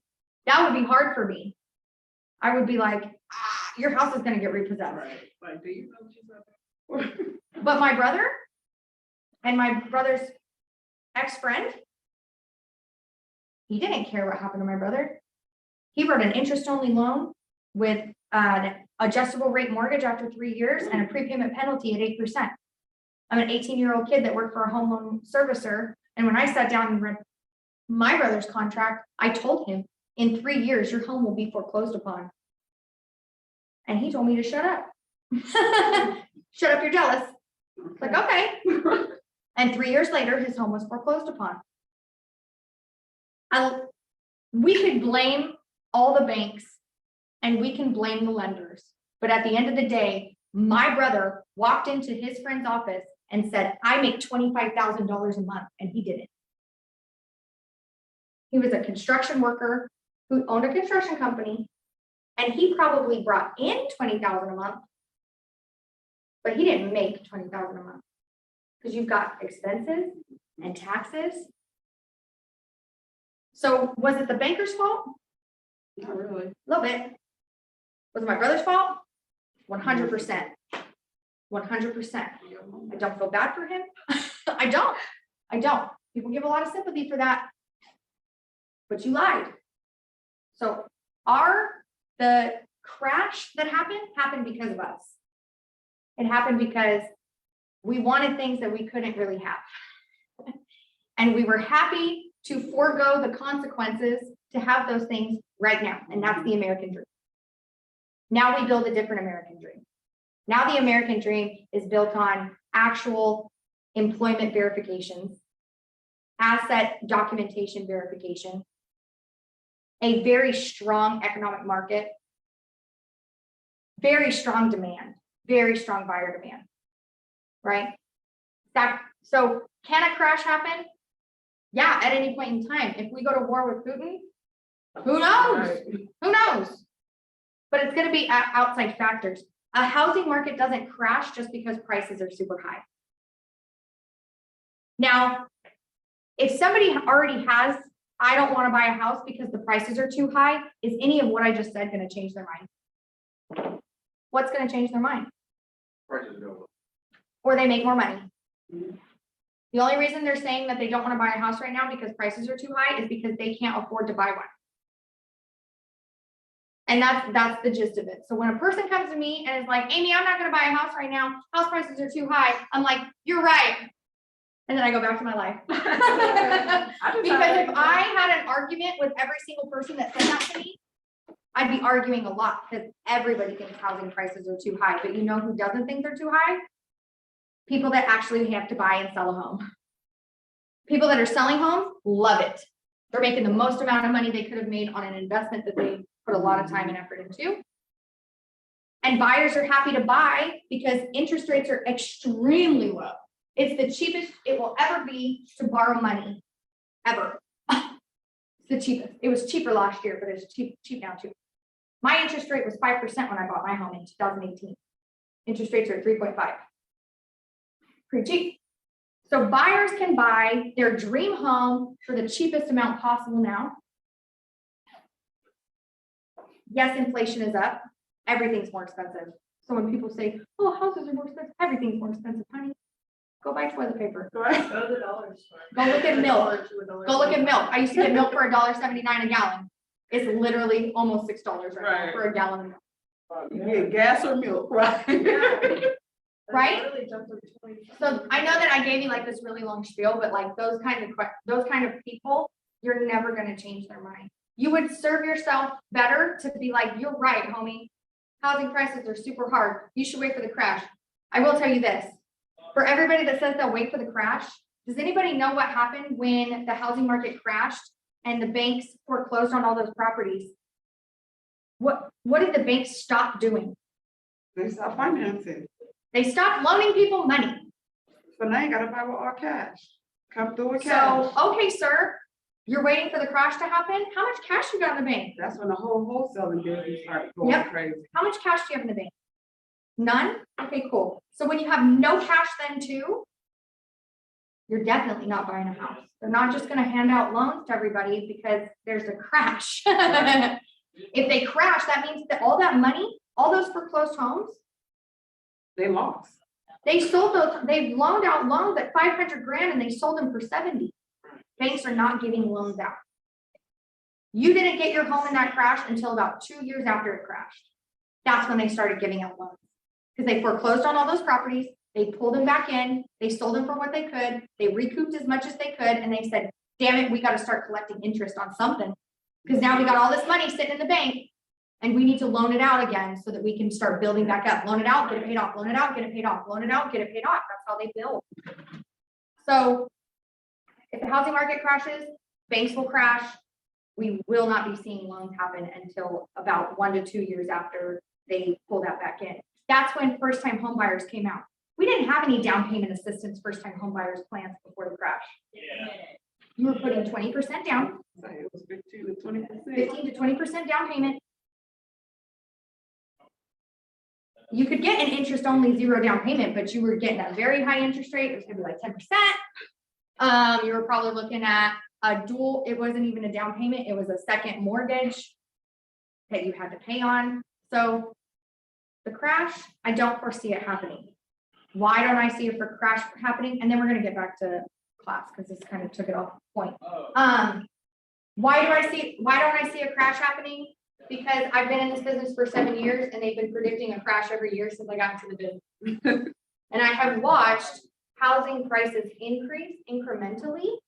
That would be hard for me. I would be like, your house is going to get repossessed. Right, like, do you know what you're talking about? But my brother and my brother's ex-friend, he didn't care what happened to my brother. He wrote an interest-only loan with an adjustable rate mortgage after 3 years and a prepayment penalty at 8%. I'm an 18-year-old kid that worked for a home loan servicer. And when I sat down and read my brother's contract, I told him, in 3 years, your home will be foreclosed upon. And he told me to shut up. Shut up, you're jealous. It's like, okay. And 3 years later, his home was foreclosed upon. We could blame all the banks and we can blame the lenders. But at the end of the day, my brother walked into his friend's office and said, I make $25,000 a month, and he didn't. He was a construction worker who owned a construction company, and he probably brought in $20,000 a month, but he didn't make $20,000 a month because you've got expenses and taxes. So was it the banker's fault? Not really. A little bit. Was it my brother's fault? 100%. 100%. I don't feel bad for him. I don't. People give a lot of sympathy for that. But you lied. So the crash that happened because of us. It happened because we wanted things that we couldn't really have. And we were happy to forego the consequences to have those things right now. And that's the American dream. Now we build a different American dream. Now the American dream is built on actual employment verifications, asset documentation verification, a very strong economic market, very strong demand, very strong buyer demand, right? So can a crash happen? Yeah, at any point in time. If we go to war with Putin, who knows? Right. Who knows? But it's going to be outside factors. A housing market doesn't crash just because prices are super high. Now, if somebody already has, I don't want to buy a house because the prices are too high, is any of what I just said going to change their mind? What's going to change their mind? Prices go up. Or they make more money. The only reason they're saying that they don't want to buy a house right now because prices are too high is because they can't afford to buy one. And that's the gist of it. So when a person comes to me and is like, Amy, I'm not going to buy a house right now, house prices are too high, I'm like, you're right. And then I go back to my life. Because if I had an argument with every single person that said that to me, I'd be arguing a lot because everybody thinks housing prices are too high. But you know who doesn't think they're too high? People that actually have to buy and sell a home. People that are selling homes love it. They're making the most amount of money they could have made on an investment that they put a lot of time and effort into. And buyers are happy to buy because interest rates are extremely low. It's the cheapest it will ever be to borrow money, ever. It's the cheapest. It was cheaper last year, but it's cheap now too. My interest rate was 5% when I bought my home in 2018. Interest rates are 3.5. Pretty cheap. So buyers can buy their dream home for the cheapest amount possible now. Yes, inflation is up. Everything's more expensive. So when people say, oh, houses are more expensive, everything's more expensive, honey. Go buy toilet paper. Go to the dollar store. Go look at milk. Go look at milk. I used to get milk for $1.79 a gallon. It's literally almost $6 right now for a gallon of milk. You get gas or milk, right? Right? So I know that I gave you like this really long spiel, but like those kind of people, you're never going to change their mind. You would serve yourself better to be like, you're right, homie. Housing prices are super hard. You should wait for the crash. I will tell you this. For everybody that says they'll wait for the crash, Does anybody know what happened when the housing market crashed and the banks foreclosed on all those properties? What did the banks stop doing? They start financing, They stopped loaning people money. so now you gotta buy with all cash. Come through with cash. So, okay, sir, you're waiting for the crash to happen. How much cash you got in the bank? That's when the whole wholesaling business started going Yep. crazy. How much cash do you have in the bank? None? Okay, cool. So when you have no cash then too, you're definitely not buying a house. They're not just gonna hand out loans to everybody because there's a crash. If they crash, that means that all that money, all those foreclosed homes, They lost. they sold those, they've loaned out loans at 500 grand and they sold them for 70. Banks are not giving loans out. You didn't get your home in that crash until about 2 years after it crashed. That's when they started giving out loans. Because they foreclosed on all those properties, they pulled them back in, they sold them for what they could, they recouped as much as they could, and they said, damn it, we gotta start collecting interest on something. Because now we got all this money sitting in the bank, and we need to loan it out again so that we can start building back up. Loan it out, get it paid off, loan it out, get it paid off, loan it out, get it paid off. That's how they build. So if the housing market crashes, banks will crash. We will not be seeing loans happen until about 1 to 2 years after they pull that back in. That's when first-time home buyers came out. We didn't have any down payment assistance first-time home buyers plans before the crash. You were putting 20% down, So it was 15 to 20%. 15 to 20% down payment. You could get an interest-only 0 down payment, but you were getting a very high interest rate. It was gonna be like 10%. You were probably looking at a dual, it wasn't even a down payment, it was a second mortgage that you had to pay on. So the crash, I don't foresee it happening. Why don't I see it for crash happening? And then we're gonna get back to class because this kind of took it off point. Why don't I see a crash happening? Because I've been in this business for 7 years and they've been predicting a crash every year since I got into the business. And I have watched housing prices increase incrementally.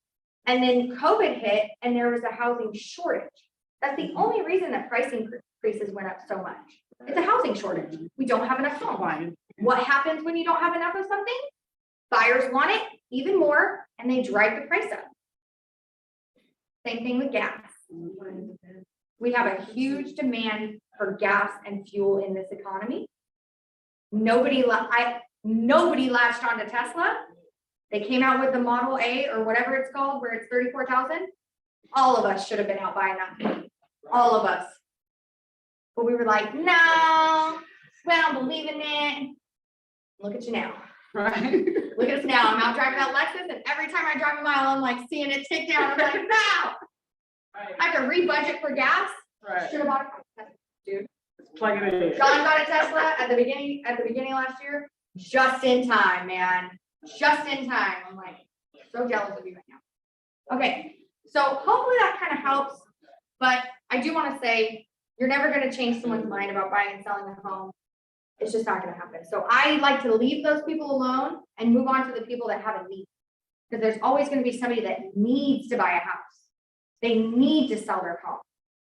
And then COVID hit and there was a housing shortage. That's the only reason that price increases went up so much. It's a housing shortage. We don't have enough homes. What happens when you don't have enough of something? Buyers want it even more and they drive the price up. Same thing with gas. We have a huge demand for gas and fuel in this economy. Nobody latched onto Tesla. They came out with the Model A or whatever it's called, where it's 34,000. All of us should have been out buying that. All of us. But we were like, no, we don't believe in it. Look at you now. Right. Look at us now. I'm out driving that Lexus, and every time I drive a mile, I'm like seeing it tick down. I'm like, no. I have to rebudget for gas. Right. Should have bought a Tesla, dude. Plug it in. John got a Tesla at the beginning last year, just in time, man. Just in time. I'm like, so jealous of you right now. Okay, so hopefully that kind of helps. But I do want to say, you're never going to change someone's mind about buying and selling a home. It's just not going to happen. So I like to leave those people alone and move on to the people that have a need. Because there's always going to be somebody that needs to buy a house. They need to sell their home.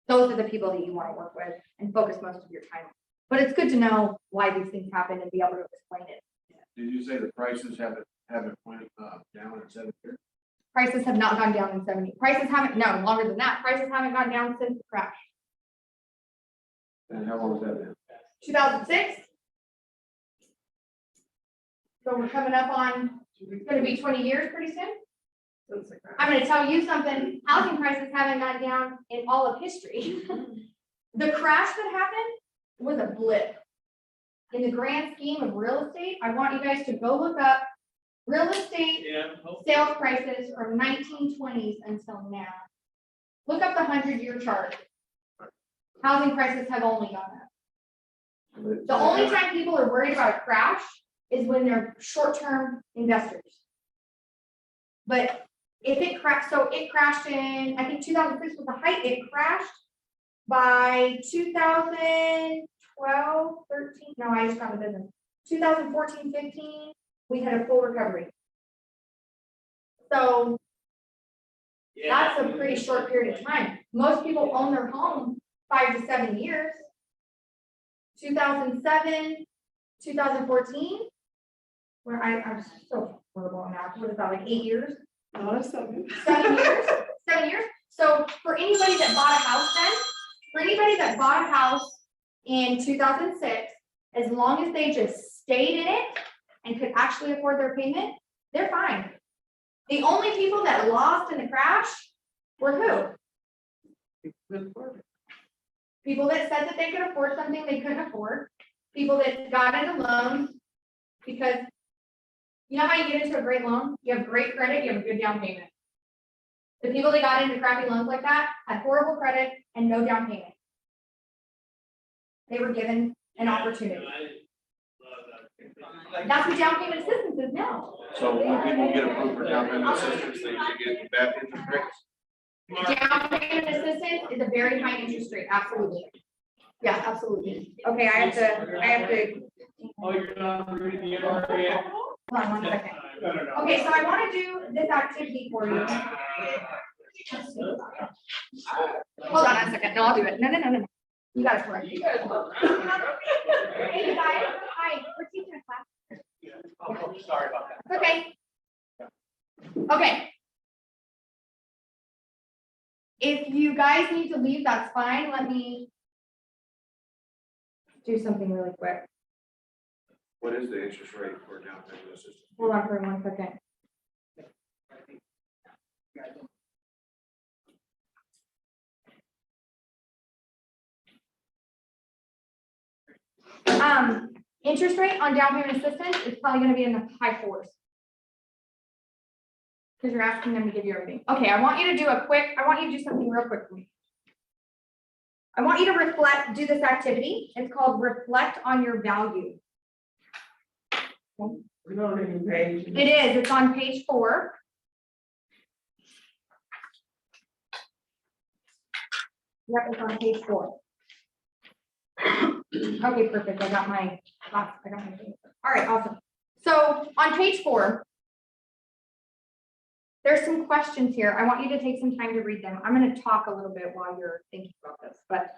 Those are the people that you want to work with and focus most of your time on. But it's good to know why these things happen and be able to explain it. Did you say the prices haven't went down in 7 years? Prices have not gone down in 70. Prices haven't, no, longer than that. Prices haven't gone down since the crash. And how long has that been? 2006. So we're coming up on, it's gonna be 20 years pretty soon. I'm gonna tell you something, housing prices haven't gone down in all of history. The crash that happened was a blip. In the grand scheme of real estate, I want you guys to go look up real estate sales prices from 1920s until now. Look up the 100-year chart. Housing prices have only gone up. The only time people are worried about a crash is when they're short-term investors. But if it crashed, so it crashed in, I think 2006 was the height, it crashed by 2012, 13, no, I just got the business. 2014, 15, we had a full recovery. So that's a pretty short period of time. Most people own their home 5 to 7 years. 2007, 2014, where I'm so horrible on that, what is that, like 8 years? No, that's something. 7 years, 7 years. So for anybody that bought a house then, for anybody that bought a house in 2006, as long as they just stayed in it and could actually afford their payment, they're fine. The only people that lost in the crash were who? People that said that they could afford something they couldn't afford, people that got into loans because you know how you get into a great loan? You have great credit, you have a good down payment. The people that got into crappy loans like that had horrible credit and no down payment. They were given an opportunity. That's what down payment assistance is now. So when people get approved for down payment assistance, they get bad interest rates. Down payment assistance is a very high interest rate, absolutely. Yeah, absolutely. Okay, I have to. Oh, you're not reading it already? Hold on 1 second. No. Okay, so I want to do this activity for you. Hold on a second. No, I'll do it. No. You got it correct. Hey, you guys. Hi, we're teaching a class. Oh, sorry about that. Okay. Okay. If you guys need to leave, that's fine. Let me do something really quick. What is the interest rate for down payment assistance? Hold on for 1 second. Interest rate on down payment assistance is probably going to be in the high 4s. Because you're asking them to give you everything. Okay, I want you to do something real quick for me. I want you to do this activity. It's called reflect on your value. We don't need page. It is, it's on page 4. Yep, it's on page 4. Okay, perfect. I got my paper. All right, awesome. So on page 4, there's some questions here. I want you to take some time to read them. I'm going to talk a little bit while you're thinking about this, but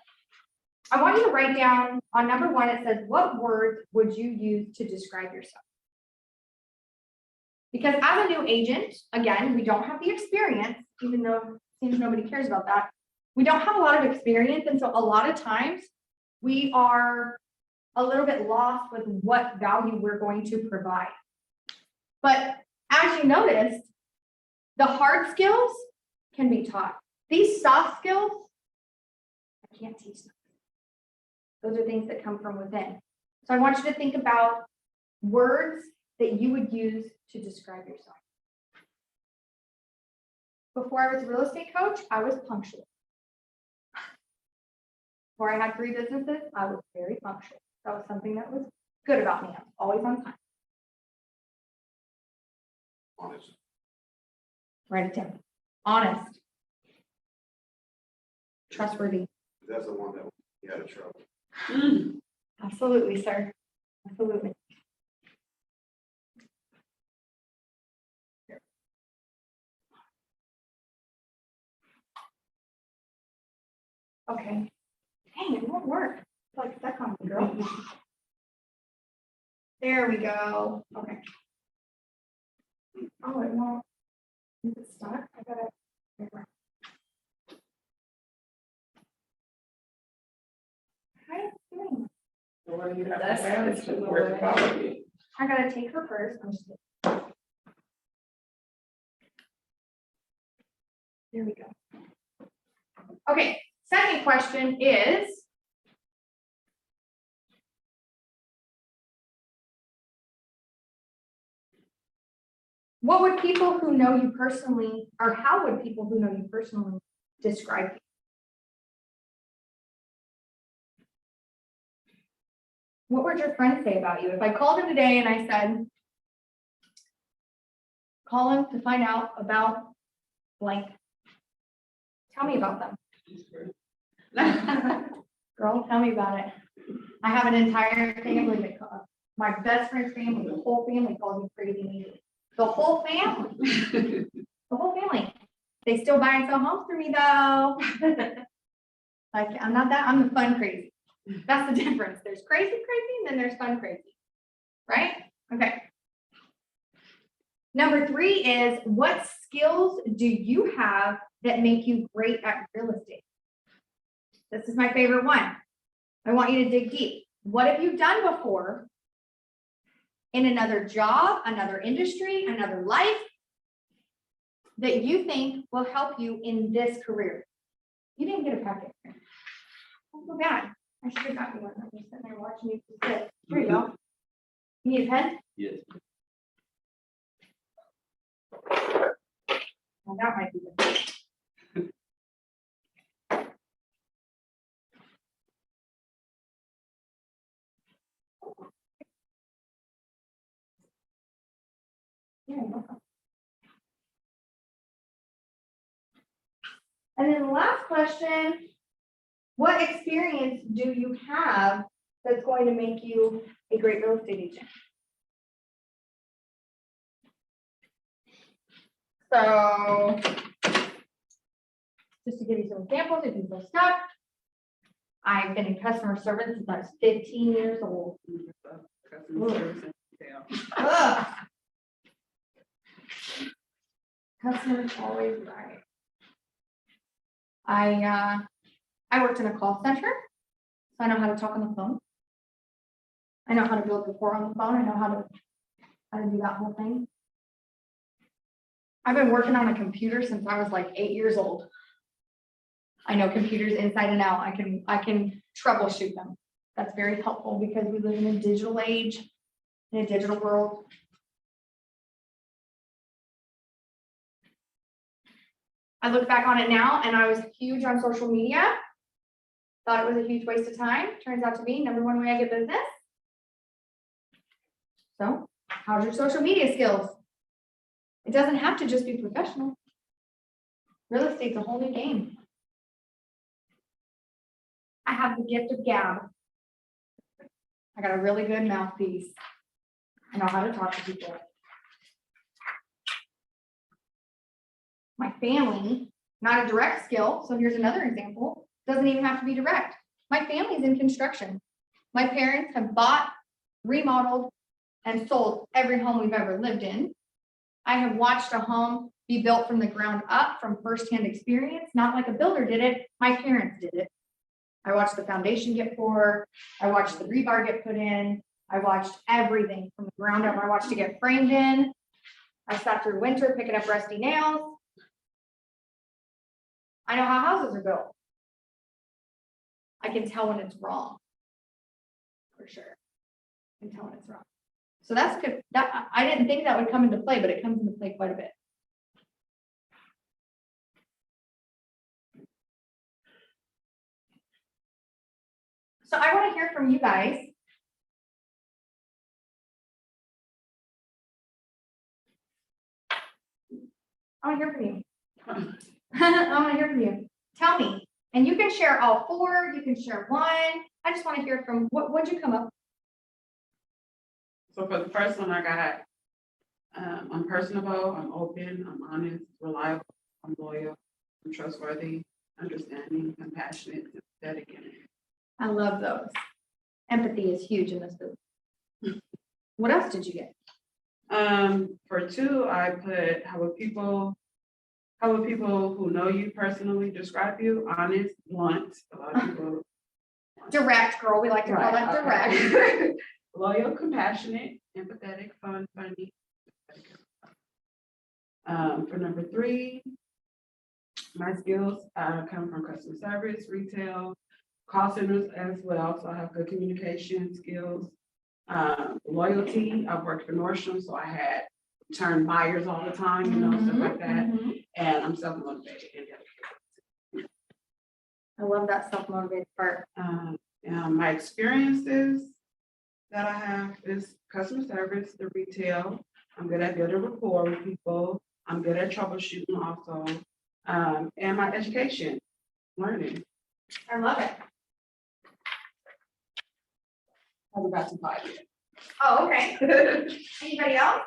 I want you to write down on number 1, it says, what words would you use to describe yourself? Because as a new agent, again, we don't have the experience, even though it seems nobody cares about that. We don't have a lot of experience. And so a lot of times we are a little bit lost with what value we're going to provide. But as you noticed, the hard skills can be taught. These soft skills, I can't teach them. Those are things that come from within. So I want you to think about words that you would use to describe yourself. Before I was a real estate coach, I was punctual. Before I had 3 businesses, I was very punctual. That was something that was good about me. I was always on time. Honest. Write it down. Honest. Trustworthy. That's the one that we had in trouble. Absolutely, sir. Absolutely. Okay. Dang, it won't work. It's like stuck on me, girl. There we go. Okay. Oh, it won't. Is it stuck? I gotta. How is it doing? The one you have to manage to where it's probably. I gotta take her first. I'm just kidding. There we go. Okay, second question is. What would people who know you personally, or how would people who know you personally describe you? What would your friends say about you? If I called him today and I said, call him to find out about blank. Tell me about them. Girl, tell me about it. I have an entire family that calls. My best friend's family, the whole family calls me crazy Nancy. The whole family. The whole family. They still buy and sell homes for me though. Like I'm not that, I'm the fun crazy. That's the difference. There's crazy, and then there's fun crazy. Right? Okay. Number 3 is, what skills do you have that make you great at real estate? This is my favorite one. I want you to dig deep. What have you done before in another job, another industry, another life that you think will help you in this career? You didn't get a packet. Don't feel bad. I should have got you one. I'm just sitting there watching you sit. Here you go. You need a pen? Yes. Well, that might be good. Yeah, no problem. And then the last question, what experience do you have that's going to make you a great real estate agent? So, just to give you some examples, if you feel stuck, I've been in customer service since I was 15 years old. Customer service and retail. Ugh. Customers always right. I worked in a call center, so I know how to talk on the phone. I know how to build rapport on the phone. I know how to do that whole thing. I've been working on a computer since I was like 8 years old. I know computers inside and out. I can troubleshoot them. That's very helpful because we live in a digital age, in a digital world. I look back on it now and I was huge on social media. Thought it was a huge waste of time. Turns out to be #1 way I get business. So, how's your social media skills? It doesn't have to just be professional. Real estate's a whole new game. I have the gift of gab. I got a really good mouthpiece. I know how to talk to people. My family, not a direct skill. So here's another example. Doesn't even have to be direct. My family's in construction. My parents have bought, remodeled, and sold every home we've ever lived in. I have watched a home be built from the ground up from firsthand experience, not like a builder did it. My parents did it. I watched the foundation get poured. I watched the rebar get put in. I watched everything from the ground up. I watched it get framed in. I sat through winter picking up rusty nails. I know how houses are built. I can tell when it's wrong. For sure. I can tell when it's wrong. So that's good. That I didn't think that would come into play, but it comes into play quite a bit. So I want to hear from you guys. I want to hear from you. I want to hear from you. Tell me. And you can share all 4, you can share 1. I just want to hear from what'd you come up with? So for the first one I got, I'm personable, I'm open, I'm honest, reliable, I'm loyal, I'm trustworthy, understanding, compassionate, empathetic, and I love those. Empathy is huge in this business. What else did you get? for 2, I put how would people who know you personally describe you? Honest, blunt. A lot of people. Direct, girl. We like to call that Right, direct. Loyal, compassionate, empathetic, fun, funny. For number 3, my skills come from customer service, retail, call centers as well. So I have good communication skills. Loyalty, I've worked for Nordstrom, so I had return buyers all the time, you know, stuff like that. And I'm self-motivated and dedicated. I love that self-motivated part. My experiences that I have is customer service, the retail. I'm good at building rapport with people. I'm good at troubleshooting also. And my education, learning. I love it. I've about to buy it. Oh, okay. Anybody else?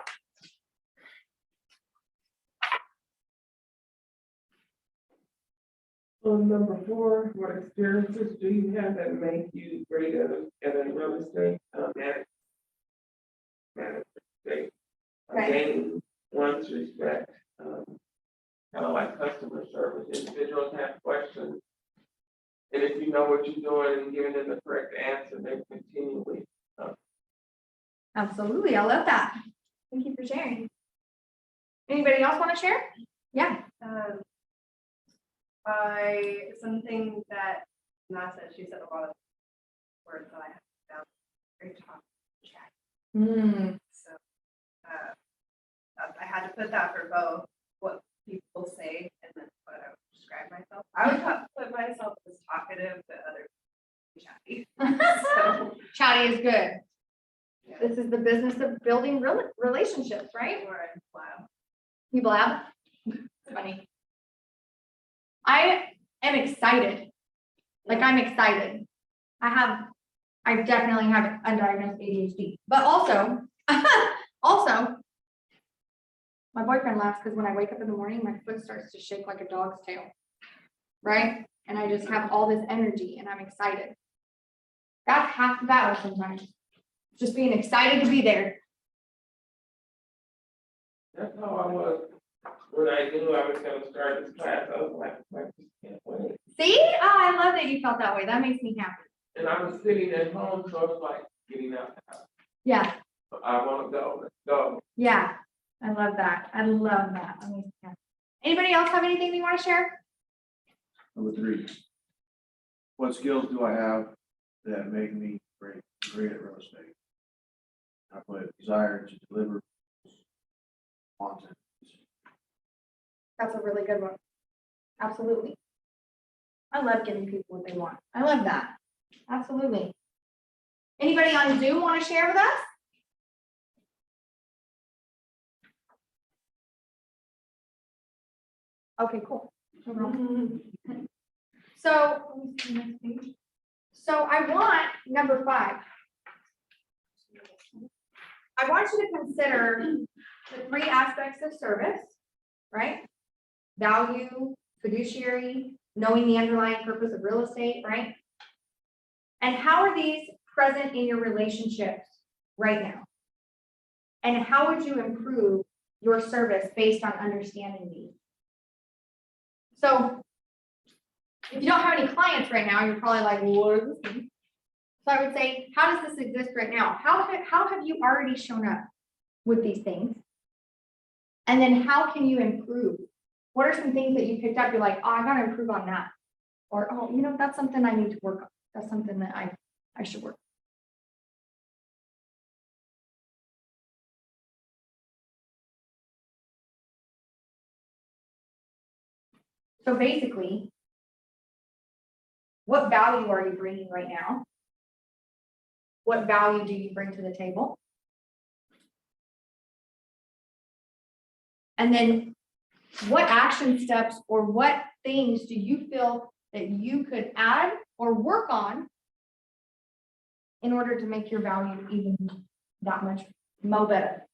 Number 4, what experiences do you have that make you great at a real estate management? Okay. Gaining 1 much respect, kind of like customer service. Individuals have questions. And if you know what you're doing and giving them the correct answer, they continually. Absolutely, I love that. Thank you for sharing. Anybody else want to share? Yeah. Something that Matt said, she said a lot of words that I have found very top chat. So, I had to put that for both what people say and then what I would describe myself. I would put myself as talkative, but other chatty. So, Chatty is good. yeah. This is the business of building relationships, right? Or I'm loud. People have. It's funny. I am excited. Like, I'm excited. I definitely have undiagnosed ADHD, but also, my boyfriend laughs because when I wake up in the morning, my foot starts to shake like a dog's tail, right? And I just have all this energy and I'm excited. That's half the battle sometimes. Just being excited to be there. That's how I was when I knew I was gonna start this class. I was like, I just can't wait. See? Oh, I love that you felt that way. That makes me happy. And I was sitting at home, so it's like getting out the house. Yeah, I wanna go, let's go. yeah. I love that. I love that. That makes me happy. Anybody else have anything they want to share? Number 3. What skills do I have that make me great at real estate? I put desire to deliver content. That's a really good one. Absolutely. I love giving people what they want. I love that. Absolutely. Anybody on Zoom want to share with us? Okay, cool. So, let me see the next page. So I want number 5. I want you to consider the 3 aspects of service, right? Value, fiduciary, knowing the underlying purpose of real estate, right? And how are these present in your relationships right now? And how would you improve your service based on understanding these? So if you don't have any clients right now, you're probably like, well, what is this thing? So I would say, how does this exist right now? How have you already shown up with these things? And then how can you improve? What are some things that you picked up? You're like, oh, I got to improve on that. Or, oh, you know, that's something I need to work on. That's something that I should work on. So basically, what value are you bringing right now? What value do you bring to the table? And then what action steps or what things do you feel that you could add or work on in order to make your value even that much more better?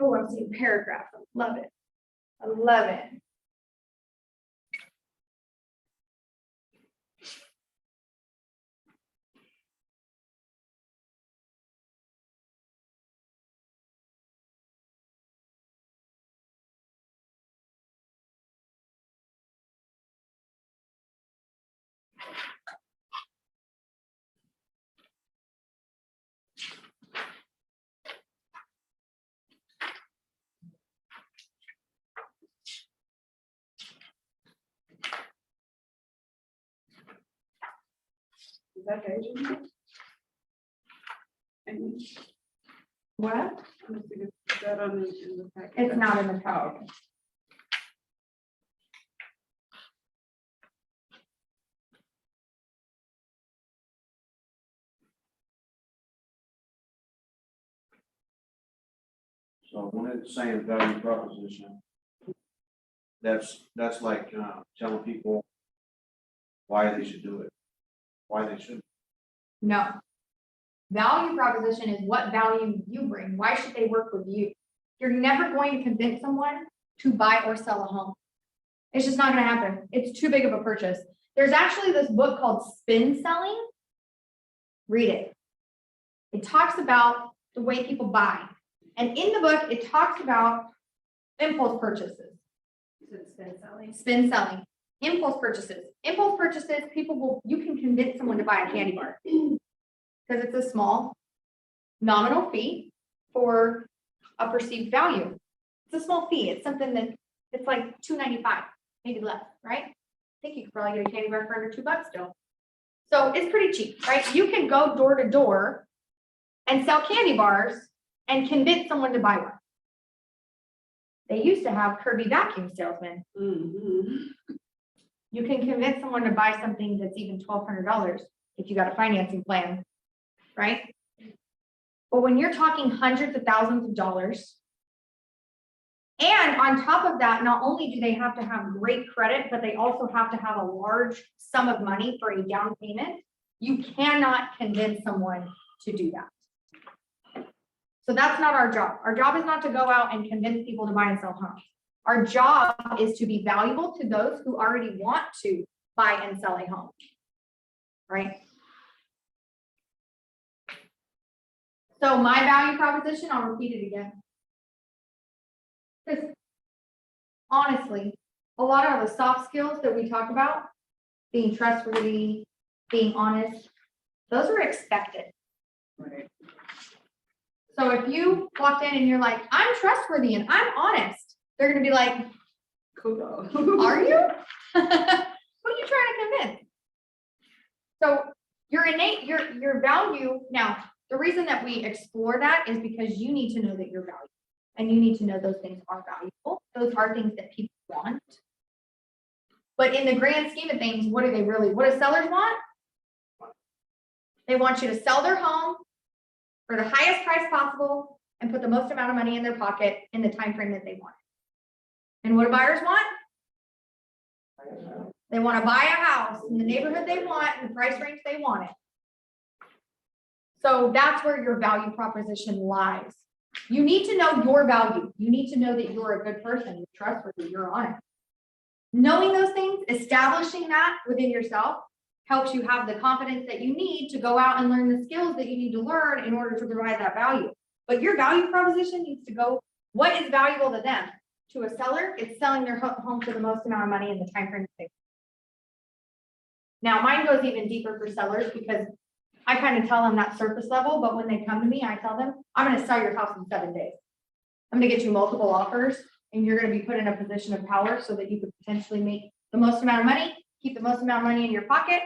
Oh, I'm seeing paragraphs. I love it. I love it. Is that Asian? And What? is that on in the packet? It's not in the packet. So when it's saying value proposition, that's like, telling people why they should do it, why they shouldn't. No. Value proposition is what value you bring. Why should they work with you? You're never going to convince someone to buy or sell a home. It's just not gonna happen. It's too big of a purchase. There's actually this book called Spin Selling. Read it. It talks about the way people buy. And in the book, it talks about impulse purchases. Spin selling, impulse purchases. Impulse purchases, you can convince someone to buy a candy bar. Because it's a small nominal fee for a perceived value. It's a small fee. It's something that it's like $2.95, maybe less, right? I think you could probably get a candy bar for under $2 still. So it's pretty cheap, right? You can go door to door and sell candy bars and convince someone to buy one. They used to have Kirby vacuum salesmen. Mhm. You can convince someone to buy something that's even $1,200 if you got a financing plan, right? But when you're talking hundreds of thousands of dollars, and on top of that, not only do they have to have great credit, but they also have to have a large sum of money for a down payment. You cannot convince someone to do that. So that's not our job. Our job is not to go out and convince people to buy and sell homes. Our job is to be valuable to those who already want to buy and sell a home, right? So my value proposition, I'll repeat it again. Because honestly, a lot of the soft skills that we talk about, being trustworthy, being honest, those are expected. Right. So if you walked in and you're like, I'm trustworthy and I'm honest, they're gonna be like, Kudos. are you? Who are you trying to convince? So your innate, your value, now, the reason that we explore that is because you need to know that you're valuable. And you need to know those things are valuable. Those are things that people want. But in the grand scheme of things, what do sellers want? They want you to sell their home for the highest price possible and put the most amount of money in their pocket in the time frame that they want. And what do buyers want? They want to buy a house in the neighborhood they want and the price range they want it. So that's where your value proposition lies. You need to know your value. You need to know that you're a good person, you're trustworthy, you're honest. Knowing those things, establishing that within yourself helps you have the confidence that you need to go out and learn the skills that you need to learn in order to provide that value. But your value proposition needs to go, what is valuable to them? To a seller, it's selling their home for the most amount of money in the time frame. Now, mine goes even deeper for sellers because I kind of tell them that surface level, but when they come to me, I tell them, I'm going to sell your house in 7 days. I'm going to get you multiple offers and you're going to be put in a position of power so that you could potentially make the most amount of money, keep the most amount of money in your pocket,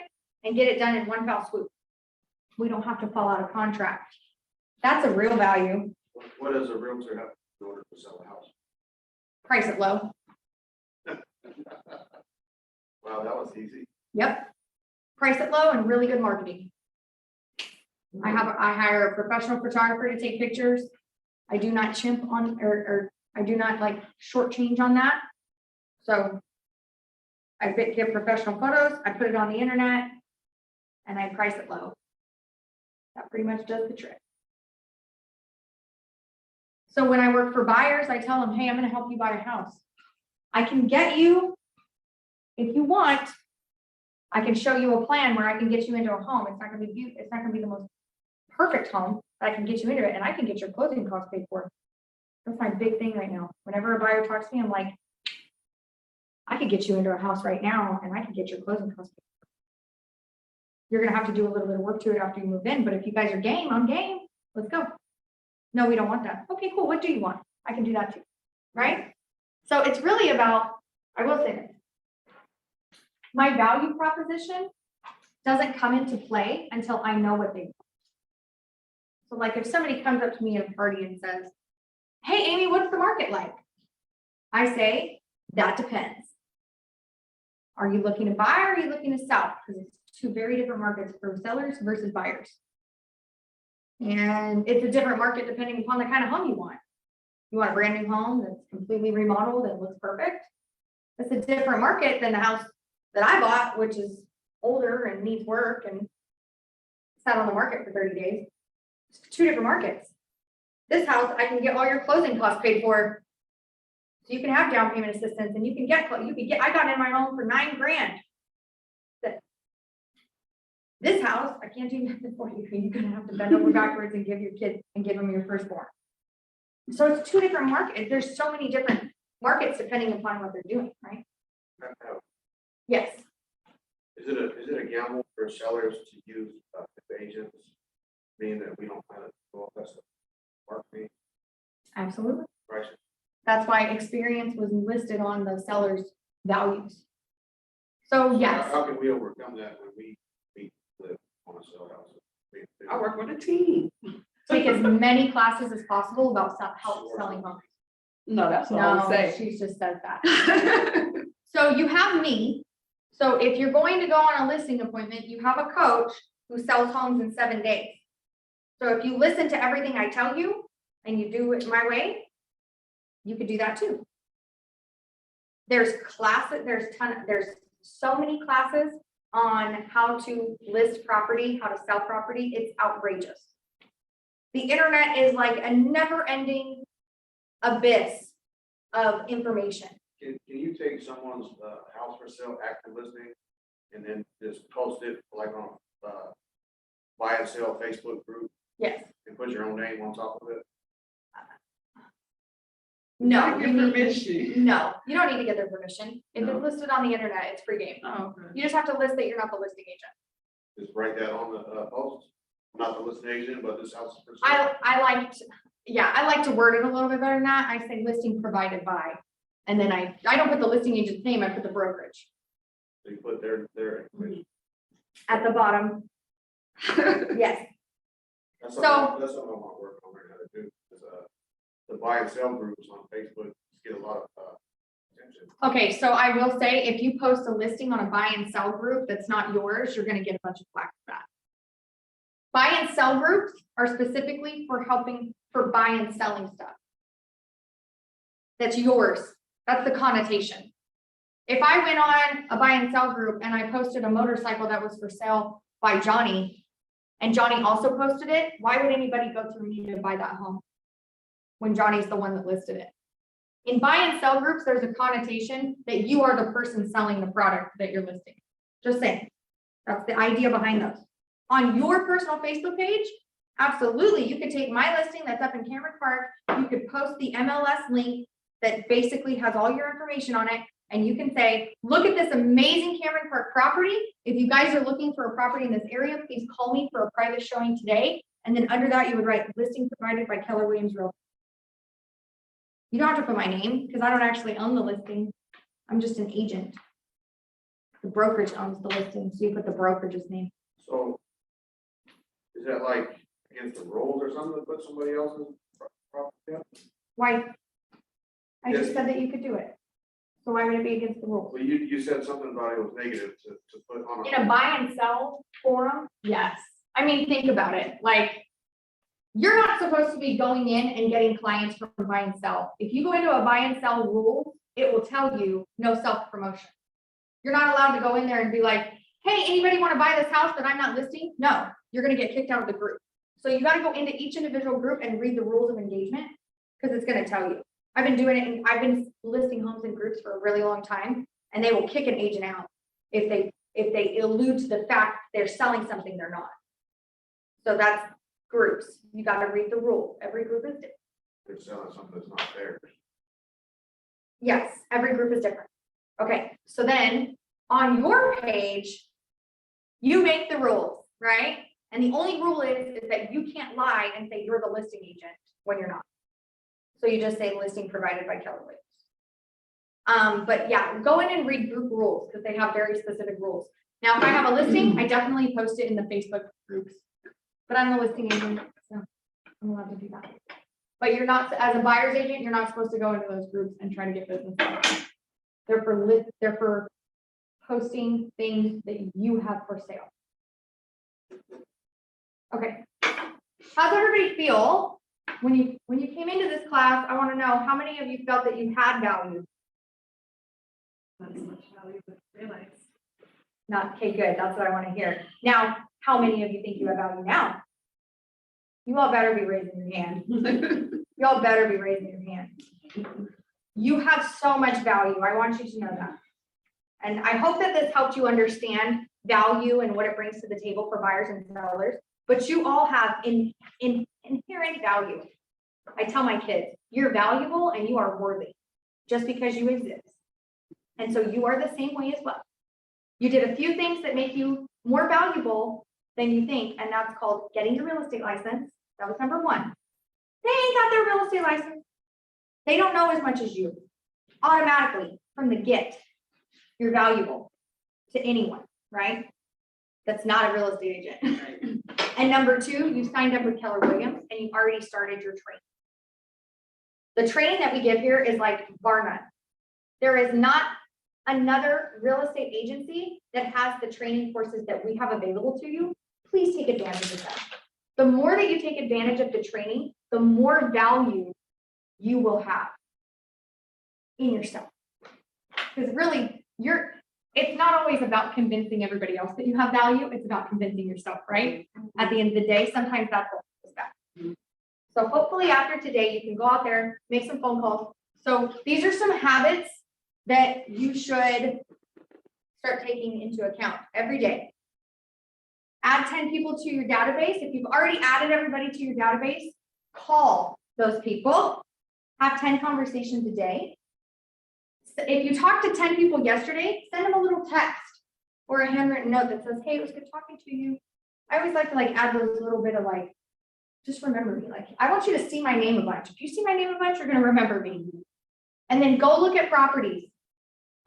and get it done in one fell swoop. We don't have to fall out of contract. That's a real value. What does a realtor have in order to sell a house? Price it low. Wow, that was easy. Yep. Price it low and really good marketing. I hire a professional photographer to take pictures. I do not chimp on, or I do not like shortchange on that. So I get professional photos, I put it on the internet, and I price it low. That pretty much does the trick. So when I work for buyers, I tell them, hey, I'm going to help you buy a house. I can get you, if you want, I can show you a plan where I can get you into a home. It's not going to be the most perfect home, but I can get you into it and I can get your closing costs paid for. That's my big thing right now. Whenever a buyer talks to me, I'm like, I could get you into a house right now and I can get your closing costs paid for. You're going to have to do a little bit of work to it after you move in, but if you guys are game, I'm game. Let's go. No, we don't want that. Okay, cool. What do you want? I can do that too. Right? So it's really about, I will say this. My value proposition doesn't come into play until I know what they want. So like if somebody comes up to me at a party and says, hey, Amy, what's the market like? I say, that depends. Are you looking to buy or are you looking to sell? Because it's two very different markets for sellers versus buyers. And it's a different market depending upon the kind of home you want. You want a brand new home that's completely remodeled and looks perfect? It's a different market than the house that I bought, which is older and needs work and sat on the market for 30 days. It's two different markets. This house, I can get all your closing costs paid for. So you can have down payment assistance and you can get, I got in my home for $9 grand. This house, I can't do nothing for you. You're gonna have to bend over backwards and give your kid and give them your firstborn. So it's two different markets. There's so many different markets depending upon what they're doing, right? Yes, Is it a gamble for sellers to use agents, being that we don't kind of go off that's marketing absolutely. price? That's why experience was listed on the seller's values. So yes, How can we overcome that when we live on a sell house? I work with a team. take as many classes as possible about help selling homes. No, that's what I No, would say. she just said that. So you have me. So if you're going to go on a listing appointment, you have a coach who sells homes in 7 days. So if you listen to everything I tell you and you do it my way, you could do that too. There's classes, there's so many classes on how to list property, how to sell property. It's outrageous. The internet is like a never-ending abyss of information. Can you take someone's house for sale active listing and then just post it like on buy and sell Facebook group Yes. and put your own name on top of it? No, Get you need, permission. no, you don't need to get their permission. If No. it's listed on the internet, it's free game. Oh, okay. You just have to list that you're not the listing agent. Just write that on the post, not the listing agent, but this house is for sale. I like to word it a little bit better than that. I say listing provided by. And then I don't put the listing agent's name, I put the brokerage So you put their information. at the bottom. Yes, That's So- something I want to work on right now to do, is the buy and sell groups on Facebook just get a lot of attention. okay, so I will say, if you post a listing on a buy and sell group that's not yours, you're gonna get a bunch of flack for that. Buy and sell groups are specifically for buy and selling stuff. That's yours. That's the connotation. If I went on a buy and sell group and I posted a motorcycle that was for sale by Johnny, and Johnny also posted it, why would anybody go through me to buy that home? When Johnny's the one that listed it. In buy and sell groups, there's a connotation that you are the person selling the product that you're listing. Just saying. That's the idea behind those. On your personal Facebook page, absolutely, you could take my listing that's up in Cameron Park, you could post the MLS link that basically has all your information on it, and you can say, look at this amazing Cameron Park property. If you guys are looking for a property in this area, please call me for a private showing today. And then under that, you would write listing provided by Keller Williams Realty. You don't have to put my name because I don't actually own the listing. I'm just an agent. The brokerage owns the listing, so you put the brokerage's name. So is that like against the rules or something to put somebody else's property up? Why? I just Yes. said that you could do it. So why would it be against the rules? Well, you said something about it was negative to put on In a buy and sell forum, yes. I mean, think about it, like, you're not supposed to be going in and getting clients from buy and sell. If you go into a buy and sell rule, it will tell you no self-promotion. You're not allowed to go in there and be like, hey, anybody want to buy this house that I'm not listing? No, you're gonna get kicked out of the group. So you gotta go into each individual group and read the rules of engagement, because it's gonna tell you. I've been doing it, and I've been listing homes in groups for a really long time, and they will kick an agent out if they allude to the fact they're selling something they're not. So that's groups. You gotta read the rule. Every group is different. They're selling something that's not theirs. Yes, every group is different. Okay, so then on your page, you make the rules, right? And the only rule is that you can't lie and say you're the listing agent when you're not. So you just say listing provided by Keller Williams. But yeah, go in and read group rules because they have very specific rules. Now, if I have a listing, I definitely post it in the Facebook groups. But I'm the listing agent, so I'm allowed to do that. But you're not, as a buyer's agent, you're not supposed to go into those groups and try to get business. They're for posting things that you have for sale. Okay. How's everybody feel when you came into this class? I want to know how many of you felt that you had value. not as much value as realized. Not, okay, good, that's what I want to hear. Now, how many of you think you have value now? You all better be raising your hand. You all better be raising your hand. You have so much value. I want you to know that. And I hope that this helped you understand value and what it brings to the table for buyers and sellers. But you all have inherent value. I tell my kids, you're valuable and you are worthy just because you exist. And so you are the same way as well. You did a few things that make you more valuable than you think, and that's called getting your real estate license. That was number one. They ain't got their real estate license. They don't know as much as you. Automatically, from the get, you're valuable to anyone, right? That's not a real estate agent. And number two, you signed up with Keller Williams and you already started your training. The training that we give here is like bar none. There is not another real estate agency that has the training courses that we have available to you. Please take advantage of them. The more that you take advantage of the training, the more value you will have in yourself. Because really, it's not always about convincing everybody else that you have value. It's about convincing yourself, right? At the end of the day, sometimes that's what it's about. So hopefully after today, you can go out there, make some phone calls. So these are some habits that you should start taking into account every day. Add 10 people to your database. If you've already added everybody to your database, call those people. Have 10 conversations a day. So if you talked to 10 people yesterday, send them a little text or a handwritten note that says, hey, it was good talking to you. I always like to add those little bit of just remember me. I want you to see my name a bunch. If you see my name a bunch, you're going to remember me. And then go look at properties.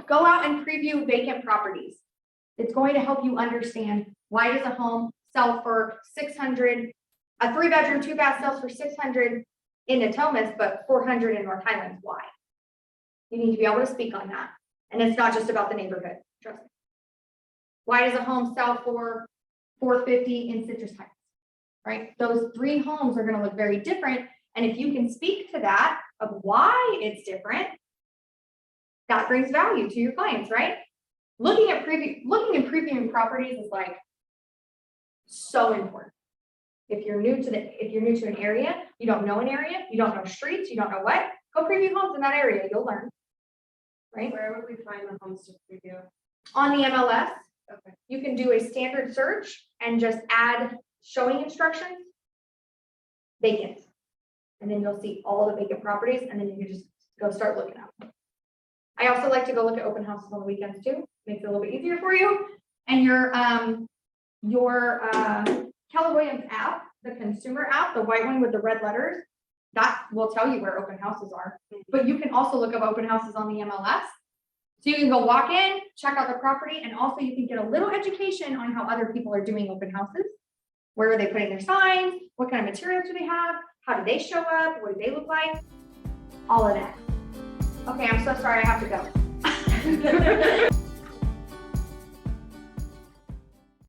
Go out and preview vacant properties. It's going to help you understand why does a home sell for 600, a 3-bedroom, 2-bath sells for 600 in Natomas, but 400 in North Highlands. Why? You need to be able to speak on that. And it's not just about the neighborhood. Trust me. Why does a home sell for 450 in Citrus Heights? Right? Those 3 homes are going to look very different. And if you can speak to that of why it's different, that brings value to your clients, right? Looking and previewing properties is so important. If you're new to an area, you don't know an area, you don't know streets, you don't know what, go preview homes in that area, you'll learn. Right? Where would we find the homes to preview? On the MLS, Okay. you can do a standard search and just add showing instructions, vacant. And then you'll see all the vacant properties, and then you can just go start looking at them. I also like to go look at open houses on the weekends too. Makes it a little bit easier for you. And your Keller Williams app, the consumer app, the white one with the red letters, that will tell you where open houses are. But you can also look up open houses on the MLS. So you can go walk in, check out the property, and also you can get a little education on how other people are doing open houses. Where are they putting their signs? What kind of materials do they have? How do they show up? What do they look like? All of that. Okay, I'm so sorry I have to go.